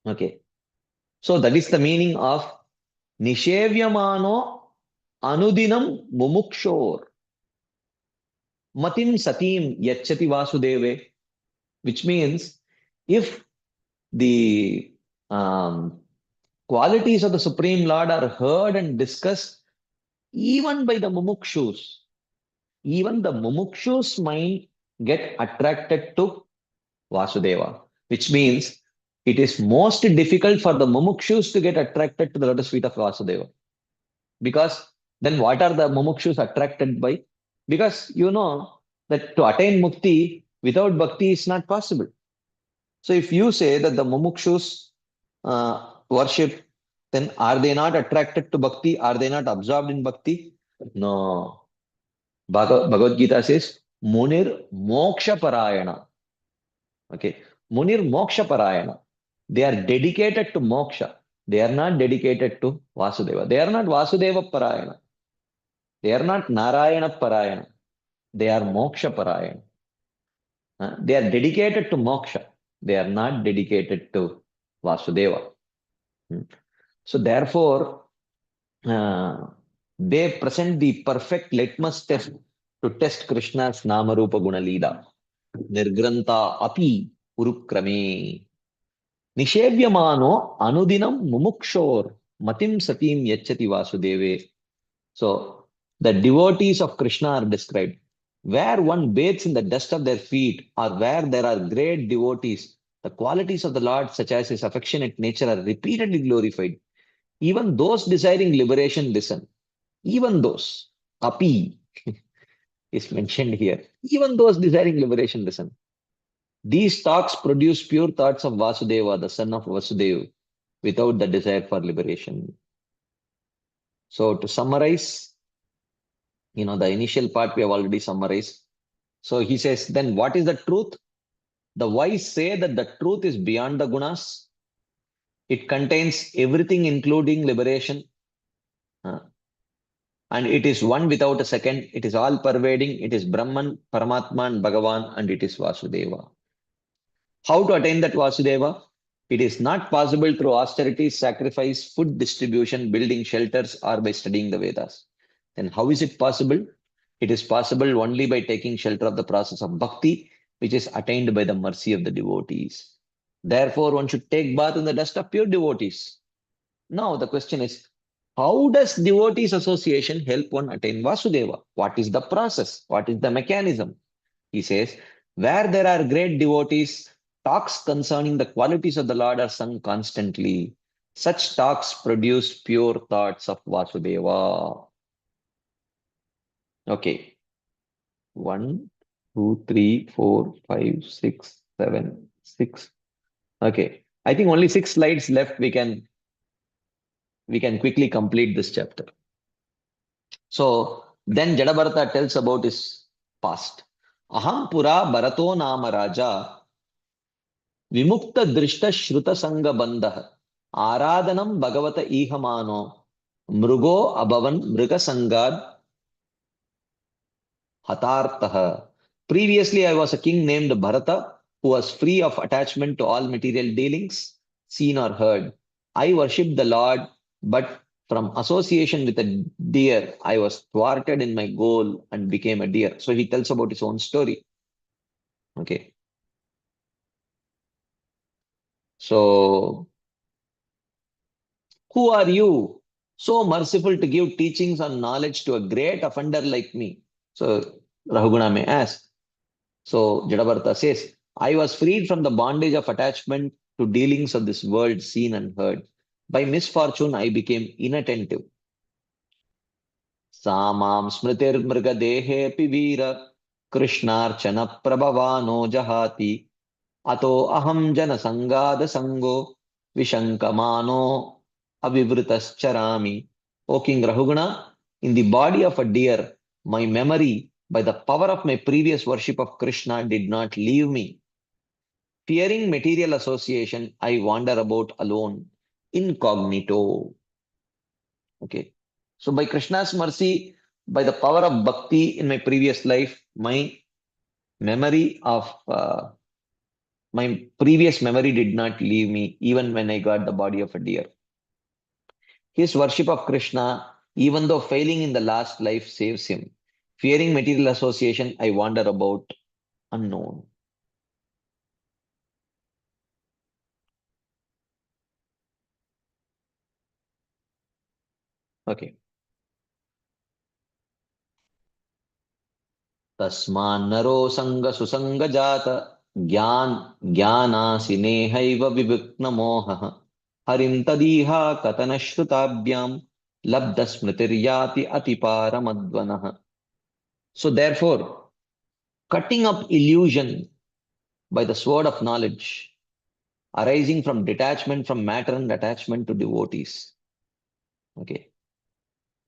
Okay. So that is the meaning of Nishevyamano Anudinam Mumukshor Matim Satim Yachati Vasudeve, which means if the qualities of the Supreme Lord are heard and discussed even by the Mumukshus, even the Mumukshu's mind get attracted to Vasudeva, which means it is most difficult for the Mumukshus to get attracted to the lotus feet of Vasudeva. Because then what are the Mumukshus attracted by? Because you know that to attain mukti without bhakti is not possible. So if you say that the Mumukshus worship, then are they not attracted to bhakti? Are they not absorbed in bhakti? No. Bhagavad Gita says, Munir Moksha Parayana. Okay. Munir Moksha Parayana. They are dedicated to moksha. They are not dedicated to Vasudeva. They are not Vasudeva Parayana. They are not Narayana Parayana. They are Moksha Parayana. They are dedicated to moksha. They are not dedicated to Vasudeva. So therefore, they present the perfect litmus test to test Krishna's Namarupa Guna Leela. Nirgranta api urukrame. Nishevyamano anudinam mumukshor matim satim yachati vasudeve. So the devotees of Krishna are described. Where one bathes in the dust of their feet or where there are great devotees The qualities of the Lord, such as his affectionate nature, are repeatedly glorified. Even those desiring liberation listen. Even those. Api is mentioned here. Even those desiring liberation listen. These talks produce pure thoughts of Vasudeva, the son of Vasudeva, without the desire for liberation. So to summarize, the initial part we have already summarized. So he says, then what is the truth? The wise say that the truth is beyond the gunas. It contains everything, including liberation. Uh, and it is one without a second. It is all pervading. It is Brahman, Paramatma, and Bhagavan, and it is Vasudeva. How to attain that Vasudeva? It is not possible through austerity, sacrifice, food distribution, building shelters, or by studying the Vedas. Then how is it possible? It is possible only by taking shelter of the process of bhakti, which is attained by the mercy of the devotees. Therefore, one should take bath in the dust of pure devotees. Now, the question is, how does devotees association help one attain Vasudeva? What is the process? What is the mechanism? He says, where there are great devotees, talks concerning the qualities of the Lord are sung constantly. Such talks produce pure thoughts of Vasudeva. Okay. 1, 2, 3, 4, 5, 6, 7, 6. Okay. I think only 6 slides left. We can quickly complete this chapter. So then Jadabharata tells about his past. Aham pura Bharato nama raja विमुक्त दृष्ट श्रुत संग बंध आराधनम भगवत ईहमानो मृगो अभवन मृग संगाद hatartah. Previously, I was a king named Bharata who was free of attachment to all material dealings, seen or heard. I worshipped the Lord, but from association with a deer, I was thwarted in my goal and became a deer. So he tells about his own story. Okay. So, who are you? So merciful to give teachings on knowledge to a great offender like me. So Rahuguna may ask. So Jadabharata says, I was freed from the bondage of attachment to dealings of this world seen and heard. By misfortune, I became inattentive. Samam smritir mrigadehe pivira krishnarchana prabhavano jahati ato aham jana sangada sango vishankamano avivritas O King Rahuguna, in the body of a deer, my memory, by the power of my previous worship of Krishna, did not leave me. Fearing material association, I wander about alone, incognito. Okay. So by Krishna's mercy, by the power of bhakti in my previous life, memory of my previous memory did not leave me, even when I got the body of a deer. His worship of Krishna, even though failing in the last life, saves him. Fearing material association, I wander about unknown. Okay. तस्मान्नरो संग सुसंग जात ज्ञान ज्ञानासिनेहैव विविक्नमोहः हरिं तदीहा कथन श्रुताभ्यां लब्ध स्मृतिर्याति अतिपारमद्वनः. So therefore, cutting up illusion by the sword of knowledge, arising from detachment from matter and attachment to devotees. Okay.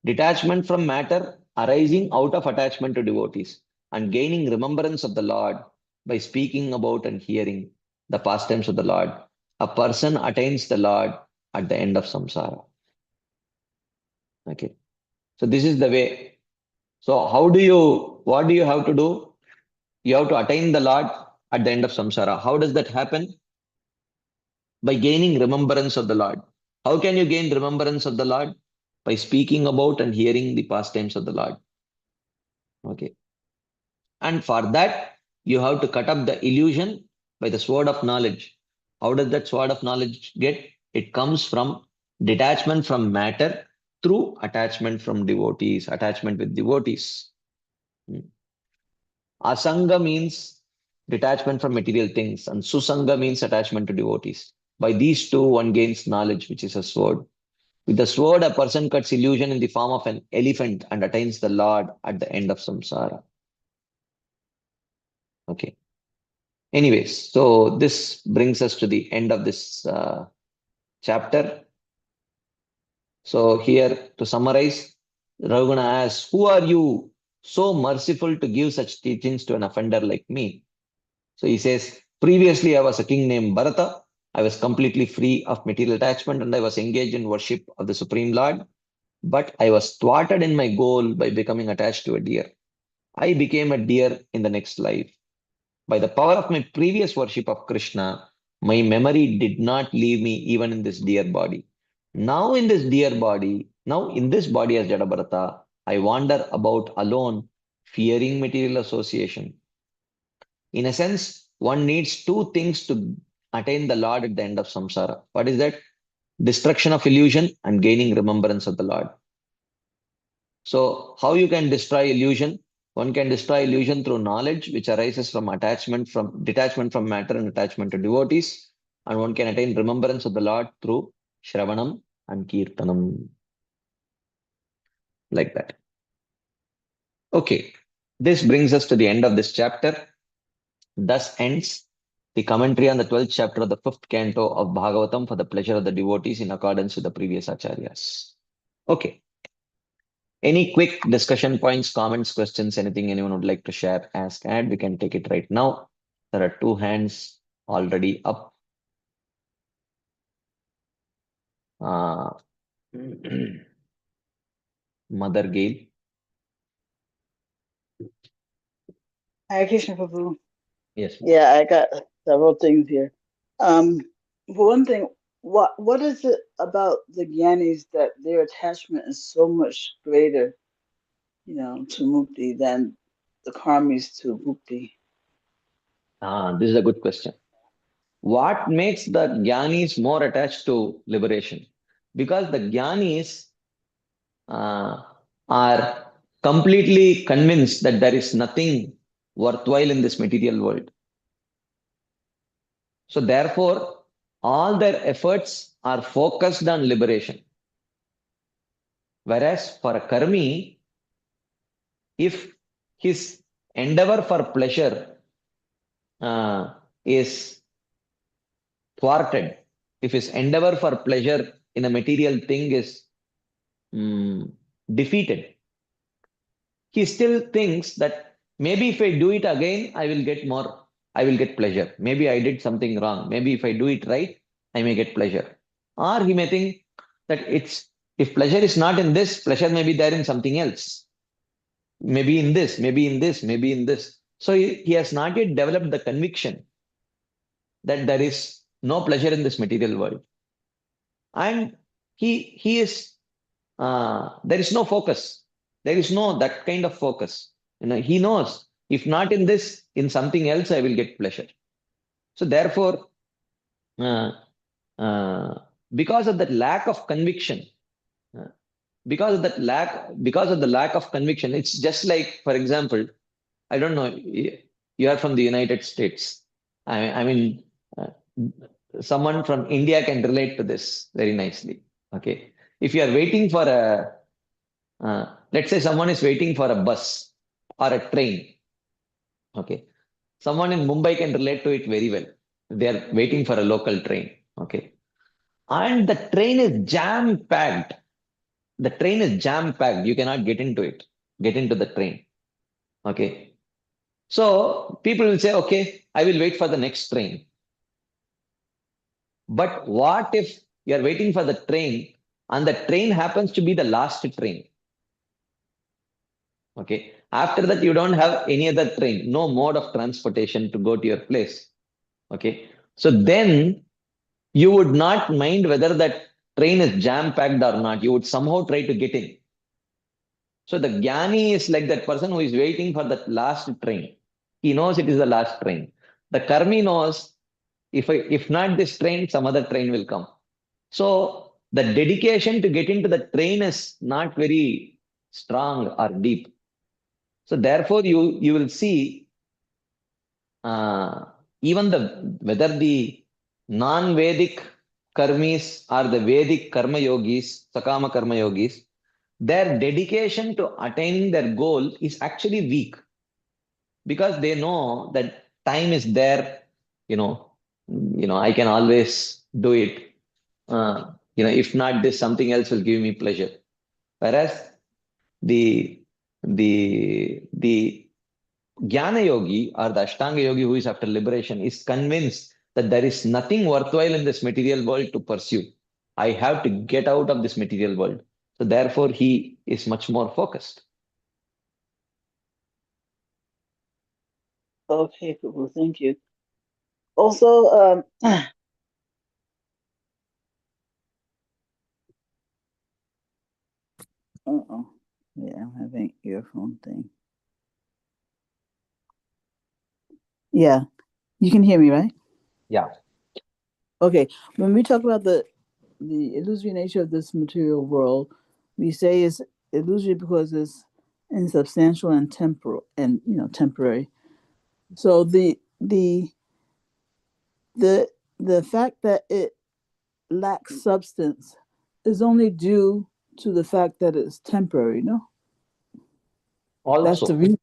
Detachment from matter arising out of attachment to devotees and gaining remembrance of the Lord by speaking about and hearing the pastimes of the Lord. A person attains the Lord at the end of samsara. Okay. So this is the way. So what do you have to do? You have to attain the Lord at the end of samsara. How does that happen? By gaining remembrance of the Lord. How can you gain remembrance of the Lord? By speaking about and hearing the pastimes of the Lord. Okay. And for that, you have to cut up the illusion by the sword of knowledge. How does that sword of knowledge get? It comes from detachment from matter through attachment from devotees, attachment with devotees. Hmm. Asanga means detachment from material things, and susanga means attachment to devotees. By these two, one gains knowledge, which is a sword. With the sword, a person cuts illusion in the form of an elephant and attains the Lord at the end of samsara. Okay. Anyways, so this brings us to the end of this chapter. So here, to summarize, Ravana asks, "Who are you so merciful to give such teachings to an offender like me?" So he says, "Previously I was a king named Bharata. I was completely free of material attachment and I was engaged in worship of the Supreme Lord. But I was thwarted in my goal by becoming attached to a deer. I became a deer in the next life. By the power of my previous worship of Krishna, my memory did not leave me even in this deer body. Now in this body as Jadabharata, I wander about alone, fearing material association. In a sense, one needs two things to attain the Lord at the end of samsara. What is that? Destruction of illusion and gaining remembrance of the Lord. So, how you can destroy illusion? One can destroy illusion through knowledge, which arises from detachment from matter and attachment to devotees. And one can attain remembrance of the Lord through Shravanam and Kirtanam, like that. Okay, this brings us to the end of this chapter. Thus ends the commentary on the 12th chapter of the 5th canto of Bhagavatam for the pleasure of the devotees in accordance with the previous acharyas. Okay. Any quick discussion points, comments, questions, anything anyone would like to share, ask, and we can take it right now. There are two hands already up. Uh, Mother Gail. Hare Krishna Prabhu. Yes. Yeah, I got several things here. Um, for one thing, what is it about the Gyanis that their attachment is so much greater, to mukti than the karmis to bhukti? This is a good question. What makes the Gyanis more attached to liberation? Because the Gyanis uh, are completely convinced that there is nothing worthwhile in this material world. So, therefore, all their efforts are focused on liberation. Whereas for a karmi, if his endeavor for pleasure is thwarted, if his endeavor for pleasure in a material thing is mm, defeated, he still thinks that maybe if I do it again, I will get pleasure. Maybe I did something wrong. Maybe if I do it right, I may get pleasure. Or he may think that if pleasure is not in this, pleasure may be there in something else. Maybe in this, maybe in this, maybe in this. So he has not yet developed the conviction that there is no pleasure in this material world. And he is there is no focus. There is no that kind of focus. He knows if not in this, in something else, I will get pleasure. So therefore, uh, uh, because of that lack of conviction, uh, because of the lack of conviction, it's just like, for example, I don't know, you are from the United States. I mean, uh, someone from India can relate to this very nicely. Okay. If you are waiting for let's say someone is waiting for a bus or a train. Okay. Someone in Mumbai can relate to it very well. They are waiting for a local train. Okay. And the train is jam packed. The train is jam packed. You cannot get into the train. Okay. So people will say, okay, I will wait for the next train. But what if you are waiting for the train and the train happens to be the last train? Okay. After that, you don't have any other train, no mode of transportation to go to your place. Okay. So then you would not mind whether that train is jam packed or not. You would somehow try to get in. So the Jnani is like that person who is waiting for that last train. He knows it is the last train. The Karmi knows if not this train, some other train will come. So the dedication to get into the train is not very strong or deep. So therefore, you will see even whether the non-Vedic karmis or the Vedic karma yogis, sakama karma yogis, their dedication to attaining their goal is actually weak because they know that time is there. You know, I can always do it. If not this, something else will give me pleasure. Whereas the the Jnana Yogi or the Ashtanga Yogi who is after liberation is convinced that there is nothing worthwhile in this material world to pursue. I have to get out of this material world. So therefore, he is much more focused. Okay, Prabhu, thank you. Also, uh-oh. Yeah, I'm having earphone thing. Yeah, you can hear me, right? Yeah. Okay, when we talk about the illusory nature of this material world, we say it's illusory because it's insubstantial and temporal, and temporary. So the fact that it lacks substance is only due to the fact that it's temporary. No, that's the Also, reason.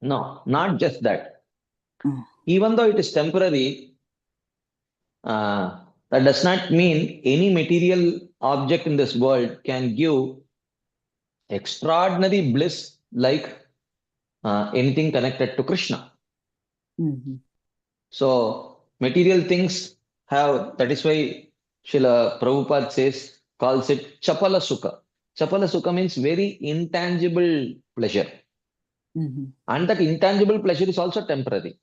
no, not just that. Mm. Even though it is temporary, that does not mean any material object in this world can give extraordinary bliss like anything connected to Krishna. Mm-hmm. So material things have, that is why Srila Prabhupada calls it Chapala Sukha. Chapala Sukha means very intangible pleasure. Mm-hmm. And that intangible pleasure is also temporary.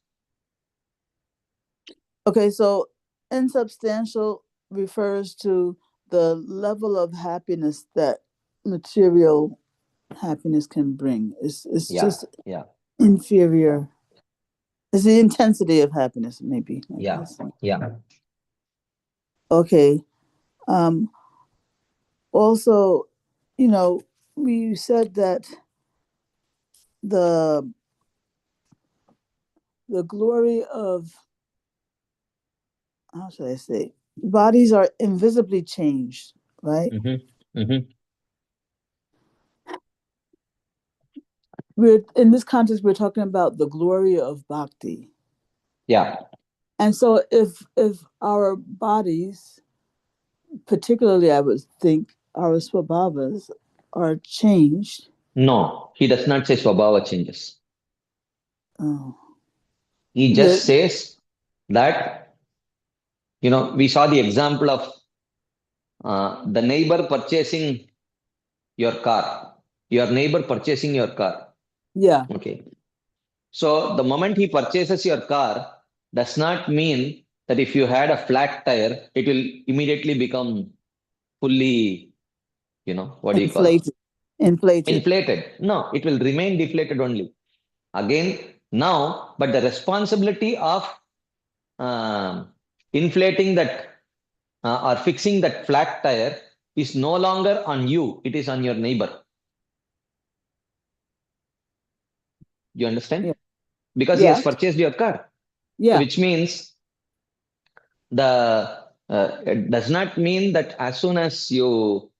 Okay, so insubstantial refers to the level of happiness that material happiness can bring. It's Yeah, just yeah, inferior. It's the intensity of happiness, maybe like yeah, this. yeah. Okay. Um, Also, we said that the the glory of, how should I say, bodies are invisibly changed, right? We're in this context we're talking about the glory of bhakti. Yeah. And so if our bodies, particularly I would think our swabhavas, are changed. No, he does not say Swabhava changes. Oh, He just the says that, we saw the example of the neighbor purchasing your car, your neighbor purchasing your car. yeah, Okay. So the moment he purchases your car does not mean that if you had a flat tire, it will immediately become fully, what do you call? inflated, inflated. Inflated. No, it will remain deflated only. Again, now, but the responsibility of inflating that or fixing that flat tire is no longer on you, it is on your neighbor. You understand? Yeah, Because he has yeah, purchased your car. So, yeah. which means it does not mean that as soon as you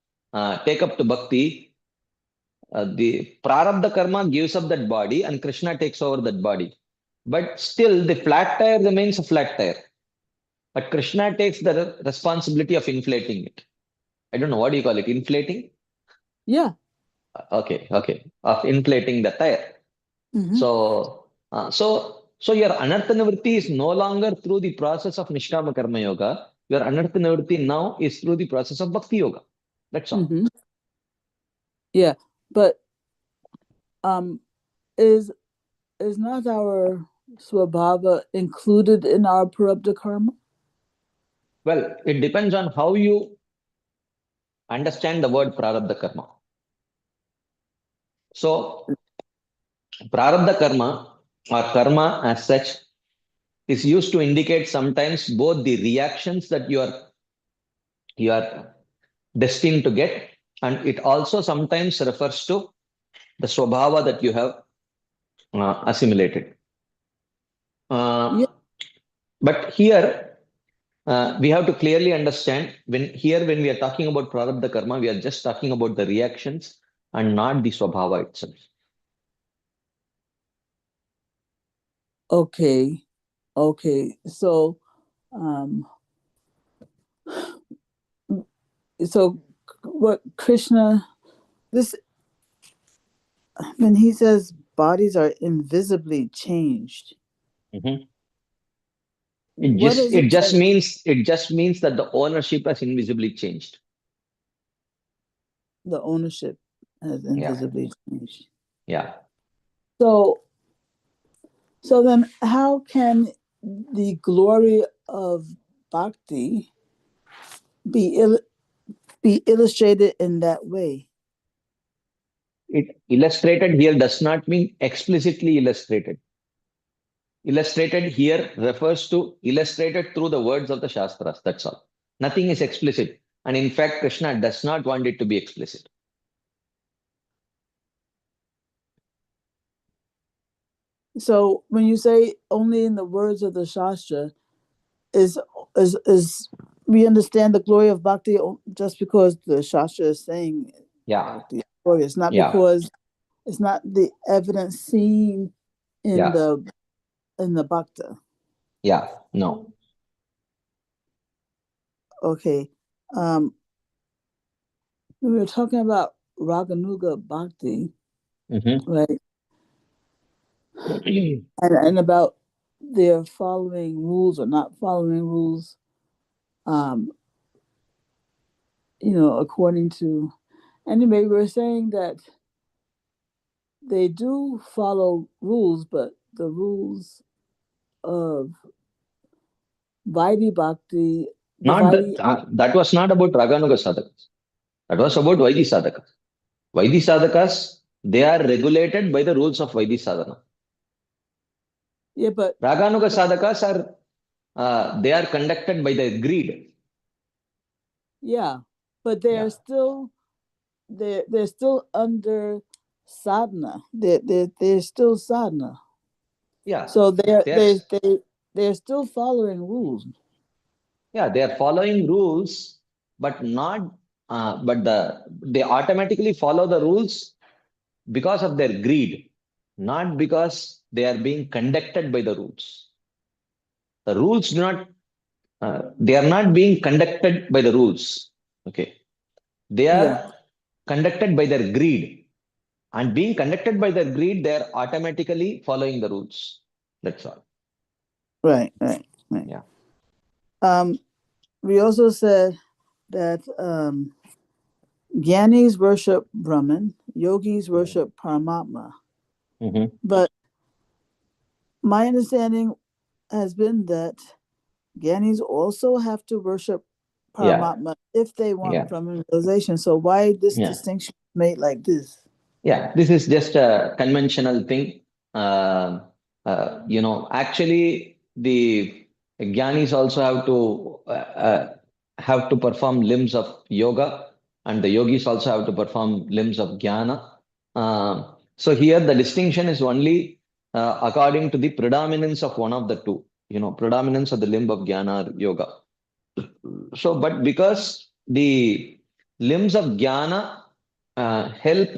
take up to bhakti, the prarabdha karma gives up that body and Krishna takes over that body. But still, the flat tire remains a flat tire. But Krishna takes the responsibility of inflating it. I don't know what do you call it, inflating? Yeah. Okay, of inflating the tire. Mm-hmm. So your anartha nivritti is no longer through the process of nishkama karma yoga. Your anartha nivritti now is through the process of bhakti yoga. That's all. Mm-hmm. Yeah, but um, is not our swabhava included in our prarabdha karma? Well, it depends on how you understand the word prarabdha karma. So prarabdha karma or karma as such is used to indicate sometimes both the reactions that you are destined to get, and it also sometimes refers to the swabhava that you have assimilated. Uh, Yeah. but here we have to clearly understand when we are talking about prarabdha karma, we are just talking about the reactions and not the swabhava itself. Okay. Okay. So, um, so what Krishna, this, when he says bodies are invisibly changed, Mhm. It what just is it it just that means it just means that the ownership has invisibly changed. the ownership has Yeah, invisibly changed? yeah. So, so then how can the glory of bhakti be be illustrated in that way? It illustrated here does not mean explicitly illustrated. Illustrated here refers to illustrated through the words of the Shastras. That's all. Nothing is explicit. And in fact, Krishna does not want it to be explicit. So when you say only in the words of the Shastra, is is we understand the glory of bhakti just because the Shastra is saying Yeah, bhakti is glorious, not yeah, because it's not the evidence seen in yeah, the bhakta. yeah. No. Okay. Um, we were talking about Raganuga Bhakti, Mhm. right? And about their following rules or not following rules, um, according to, anyway, we were saying that they do follow rules, but the rules of Vaidhi Bhakti, the Not that, Vaidhi, that was not about Raganuga sadhakas. That was about Vaidhi sadhakas. Vaidhi sadhakas, they are regulated by the rules of Vaidhi sadhana. yeah, Raganuga but sadhakas are they are conducted by the greed. yeah, but Yeah, they're still under sadhana. They're still sadhana. yeah. So They are they're still following rules. yeah they are following rules, but not but they automatically follow the rules because of their greed, not because they are being conducted by the rules. The rules do not they are not being conducted by the rules. Okay, they are Yeah, conducted by their greed, and being conducted by their greed, they are automatically following the rules. That's all. right. Yeah. Um, we also said that Gyanis worship Brahman, yogis worship Paramatma. Hmm. But my understanding has been that Gyanis also have to worship Yeah. Paramatma if they want Yeah. Brahman realization. So why this Yeah. distinction made like this? Yeah, this is just a conventional thing. Actually, the Gyanis also have to perform limbs of yoga, and the yogis also have to perform limbs of jnana. So here the distinction is only according to the predominance of one of the two. Predominance of the limb of jnana or yoga. So, but because the limbs of jnana help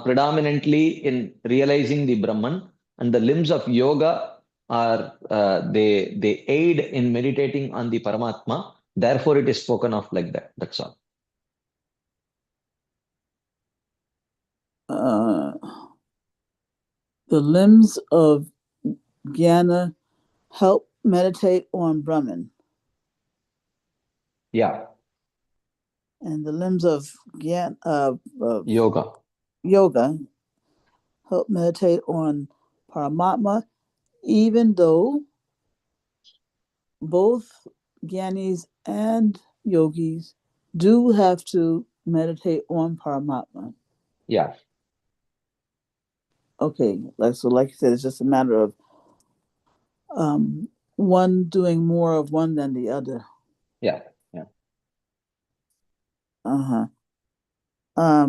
predominantly in realizing the Brahman, and the limbs of yoga are they aid in meditating on the Paramatma. Therefore, it is spoken of like that. That's all. Uh, the limbs of Jnana help meditate on Brahman, Yeah, and the limbs of of yoga. yoga help meditate on Paramatma, even though both Gyanis and yogis do have to meditate on Paramatma. Yeah, Okay, like you said, it's just a matter of one doing more of one than the other. yeah, yeah. Uh huh.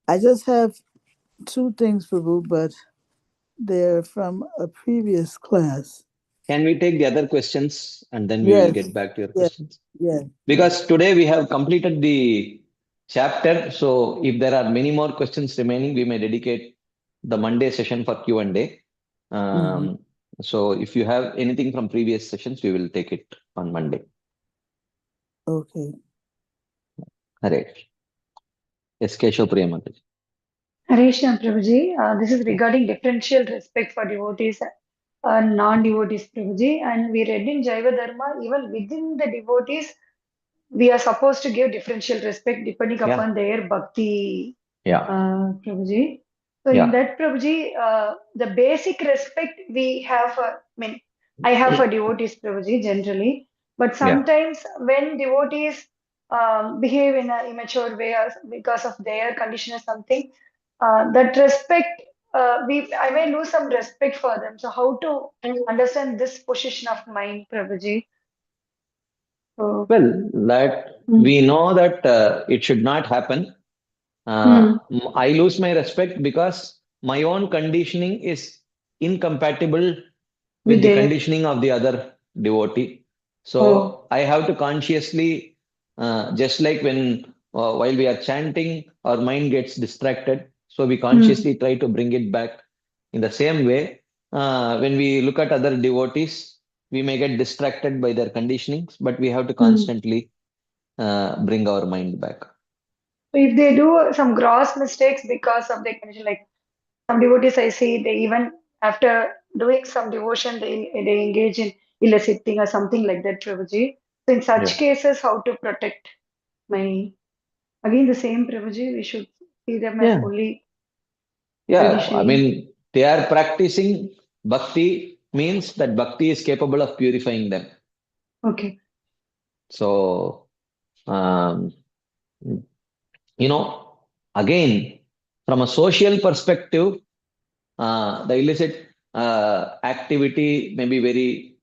I just have two things, Prabhu, but they're from a previous class. Can we take the other questions and then we will Yes, get back to your yes, questions? yes, yes. Because today we have completed the chapter. So if there are many more questions remaining, we may dedicate the Monday session for Q&A. Mm-hmm. So if you have anything from previous sessions, we will take it on Monday. Okay. Hare. Yes, Keshav Priyamata. Harishan Prabhuji, this is regarding differential respect for devotees and non-devotees, Prabhuji. And we read in Jaiva Dharma, even within the devotees, we are supposed to give differential respect depending Yeah, upon their bhakti, yeah, Prabhuji. So in yeah, that, Prabhuji, the basic respect we have for, I have for devotees, Prabhuji, generally. But yeah. sometimes when devotees behave in an immature way or because of their condition or something, that respect, I may lose some respect for them. So how to understand this position of mind, Prabhuji? So, Well, that we know that it should not happen. hmm, I lose my respect because my own conditioning is incompatible with with the their, conditioning of the other devotee. oh, So I have to consciously, just like when while we are chanting, our mind gets distracted. So we hmm, consciously try to bring it back. In the same way, when we look at other devotees, we may get distracted by their conditionings, but we have to hmm. constantly bring our mind back. So if they do some gross mistakes because of their condition, like some devotees I see, they even after doing some devotion, they engage in illicit thing or something like that, Prabhuji. So in Yeah. such cases, how to protect my again the same Prabhuji, we should see them as Yeah. only Yeah, I conditioning. mean, they are practicing bhakti means that bhakti is capable of purifying them. Okay. So, um, again, from a social perspective, the illicit activity may be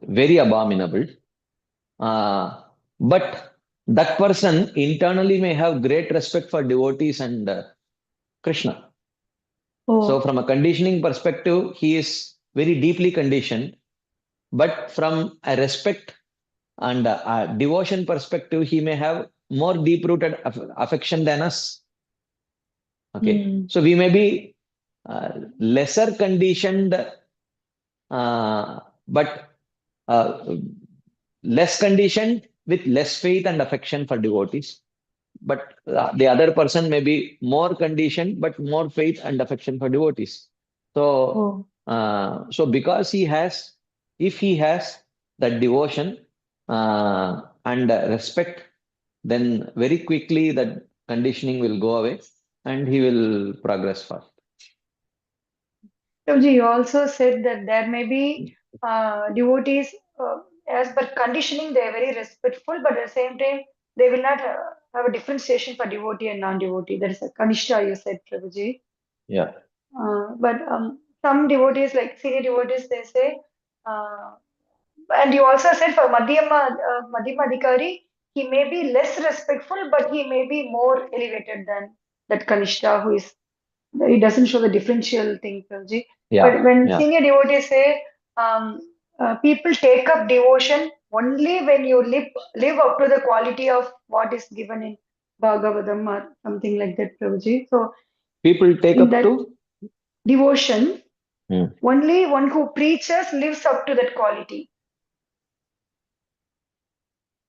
very abominable. But that person internally may have great respect for devotees and Krishna. So, Oh, from a conditioning perspective, he is very deeply conditioned. But from a respect and a devotion perspective, he may have more deep-rooted affection than us. Okay, hmm, so we may be lesser conditioned, but uh, less conditioned with less faith and affection for devotees. But the other person may be more conditioned, but more faith and affection for devotees. So, oh. so because if he has that devotion and respect, then very quickly that conditioning will go away and he will progress fast. Prabhuji, you also said that there may be devotees, as per conditioning, they are very respectful, but at the same time, they will not have a differentiation for devotee and non-devotee. That is a kanishta, you said, Prabhuji. Yeah. But some devotees, like senior devotees, they say, uh, and you also said for Madhyama Adhikari, he may be less respectful, but he may be more elevated than that kanishta who is it doesn't show the differential thing, Prabhuji. But Yeah. when Yeah. senior devotees say, people take up devotion only when you live up to the quality of what is given in Bhagavatam or something like that, Prabhuji. So People take in up that to. devotion, Hmm. only one who preaches lives up to that quality.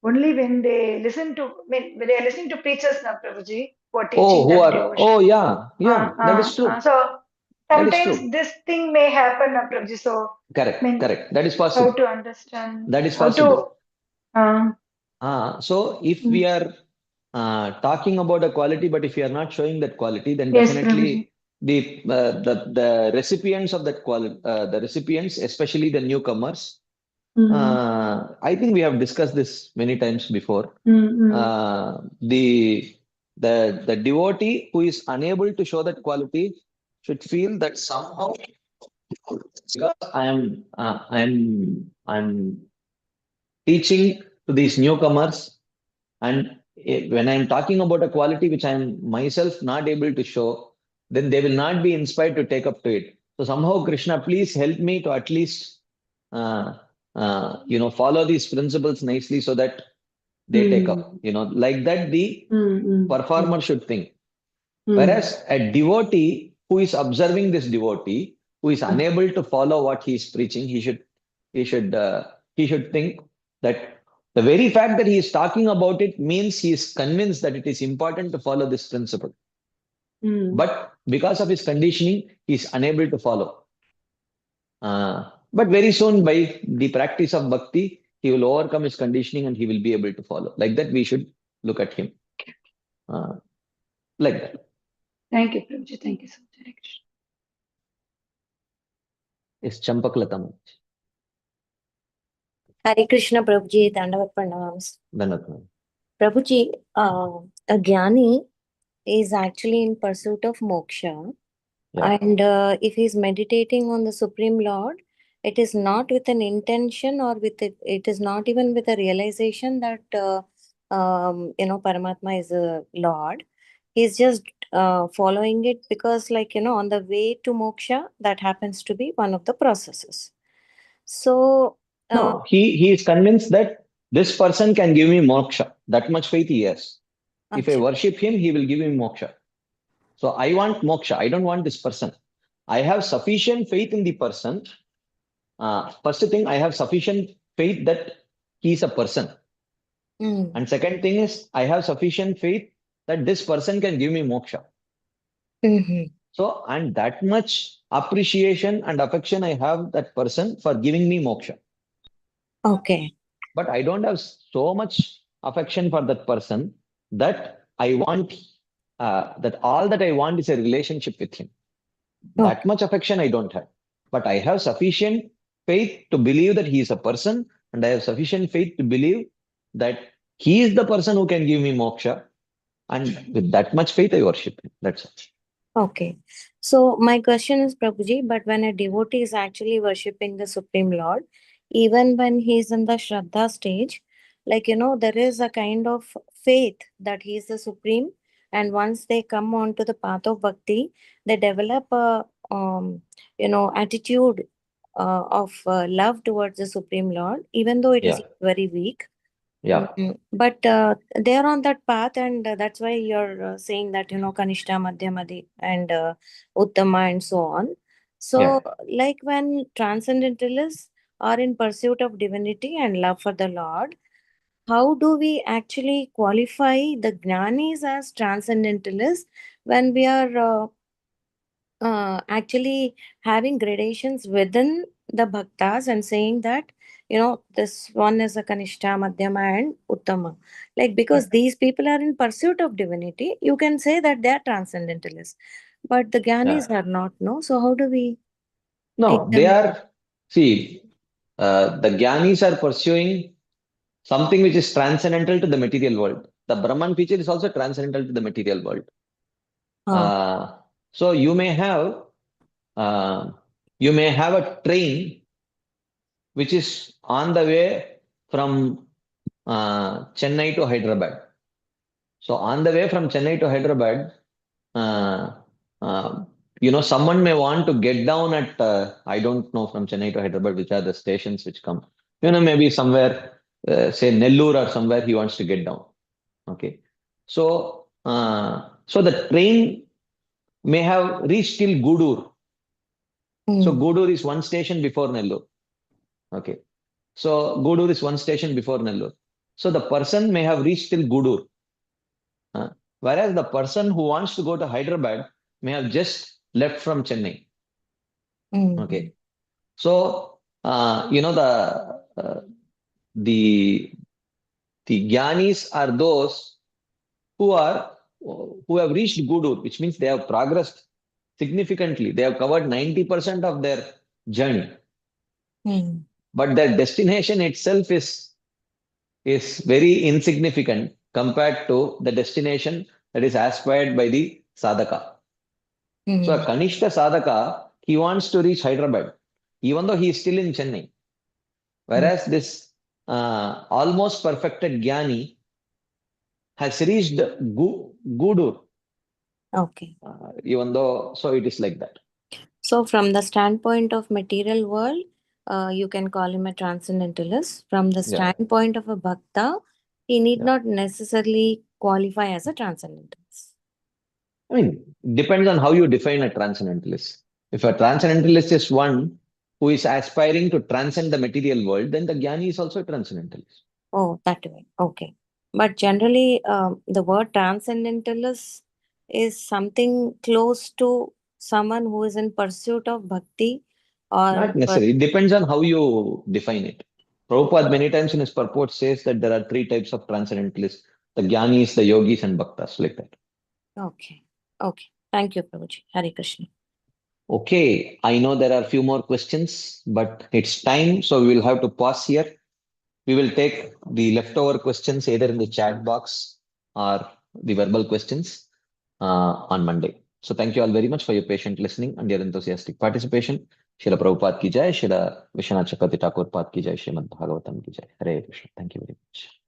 Only when they listen to, when they are listening to preachers now, Prabhuji, who are Oh, teaching that oh, devotion. yeah. Yeah. That is true. So That is sometimes true. this thing may happen, Prabhuji. So, I Correct. mean, Correct. That is how possible. to understand, That is how to, possible. uh, So if we mm, are talking about a quality, but if you are not showing that quality, then yes, Prabhuji. definitely the recipients of that quality, the recipients, especially the newcomers, Mm, I think we have discussed this many times before. mm, mm. Uh, the the devotee who is unable to show that quality should feel that somehow because I'm teaching to these newcomers. And when I'm talking about a quality which I'm myself not able to show, then they will not be inspired to take up to it. So somehow, Krishna, please help me to at least, follow these principles nicely so that they take up. Like that, the performer should think. Whereas a devotee who is observing this devotee, who is unable to follow what he is preaching, he should, he should think that the very fact that he is talking about it means he is convinced that it is important to follow this principle. But because of his conditioning, he is unable to follow. But very soon, by the practice of bhakti, he will overcome his conditioning and he will be able to follow. Like that, we should look at him. Like that. Thank you, Prabhuji. Thank you so much. Hare Krishna. Is Champaklatam. Hare Krishna, Prabhuji, Dandavat Pranams. Dandavat. Prabhuji, a jnani is actually in pursuit of moksha. Yeah. And if he's meditating on the Supreme Lord, it is not with an intention or it is not even with a realization that, Paramatma is a Lord. He's just following it because, on the way to moksha, that happens to be one of the processes. So, No, he is convinced that this person can give me moksha. That much faith he has. If I worship him, he will give me moksha. So I want moksha. I don't want this person. I have sufficient faith in the person. First thing, I have sufficient faith that he is a person. And second thing is, I have sufficient faith that this person can give me moksha. So, and that much appreciation and affection I have that person for giving me moksha. Okay. But I don't have so much affection for that person that I want, that all that I want is a relationship with him. That much affection I don't have. But I have sufficient faith to believe that he is a person, and I have sufficient faith to believe that he is the person who can give me moksha. And with that much faith, I worship him. That's all. Okay. So my question is, Prabhuji, but when a devotee is actually worshipping the Supreme Lord, even when he's in the Shraddha stage, there is a kind of faith that he is the Supreme. And once they come onto the path of bhakti, they develop a, attitude of love towards the Supreme Lord, even though it is very weak. Yeah. But they are on that path, and that's why you're saying that, Kanishta, Madhyamadi, and Uttama, and so on. So, when transcendentalists are in pursuit of divinity and love for the Lord, how do we actually qualify the Jnanis as transcendentalists when we are actually having gradations within the bhaktas and saying that, this one is a Kanishta, Madhyama, and Uttama. Because these people are in pursuit of divinity, you can say that they are transcendentalists. But the Jnanis are not, no? So how do we No, take they them? are, see, the Jnanis are pursuing something which is transcendental to the material world. The Brahman feature is also transcendental to the material world. So you may have a train which is on the way from Chennai to Hyderabad. So on the way from Chennai to Hyderabad, someone may want to get down at, I don't know from Chennai to Hyderabad, which are the stations which come. Maybe somewhere, say Nellore or somewhere he wants to get down. Okay. So, so the train may have reached till Gudur. So Gudur is one station before Nellore. Okay. So Gudur is one station before Nellore. So the person may have reached till Gudur. Whereas the person who wants to go to Hyderabad may have just left from Chennai. Okay. So, the Jnanis are those who have reached Gudur, which means they have progressed significantly. They have covered 90% of their journey. But their destination itself is very insignificant compared to the destination that is aspired by the sadhaka. So a Kanishta sadhaka, he wants to reach Hyderabad, even though he is still in Chennai. Whereas this almost perfected Jnani has reached Gudur. Okay. Even though, so it is like that. So from the standpoint of material world, you can call him a transcendentalist. From the Yeah. standpoint of a bhakta, he need Yeah. not necessarily qualify as a transcendentalist. I mean, depends on how you define a transcendentalist. If a transcendentalist is one who is aspiring to transcend the material world, then the jnani is also a transcendentalist. Oh, that way. Okay. But generally, the word transcendentalist is something close to someone who is in pursuit of bhakti Not or necessarily. It depends on how you define it. Prabhupada many times in his purport says that there are three types of transcendentalists: the jnanis, the yogis, and bhaktas, like that. Okay. Okay. Thank you, Prabhuji. Hare Krishna. Okay, I know there are a few more questions, but it's time, so we will have to pause here. We will take the leftover questions either in the chat box or the verbal questions on Monday. So thank you all very much for your patient listening and your enthusiastic participation. Srila Prabhupada ki jai, Srila Vishwanath Chakravarti Thakur Pad ki jai, Srimad Bhagavatam ki jai. Hare Krishna. Thank you very much.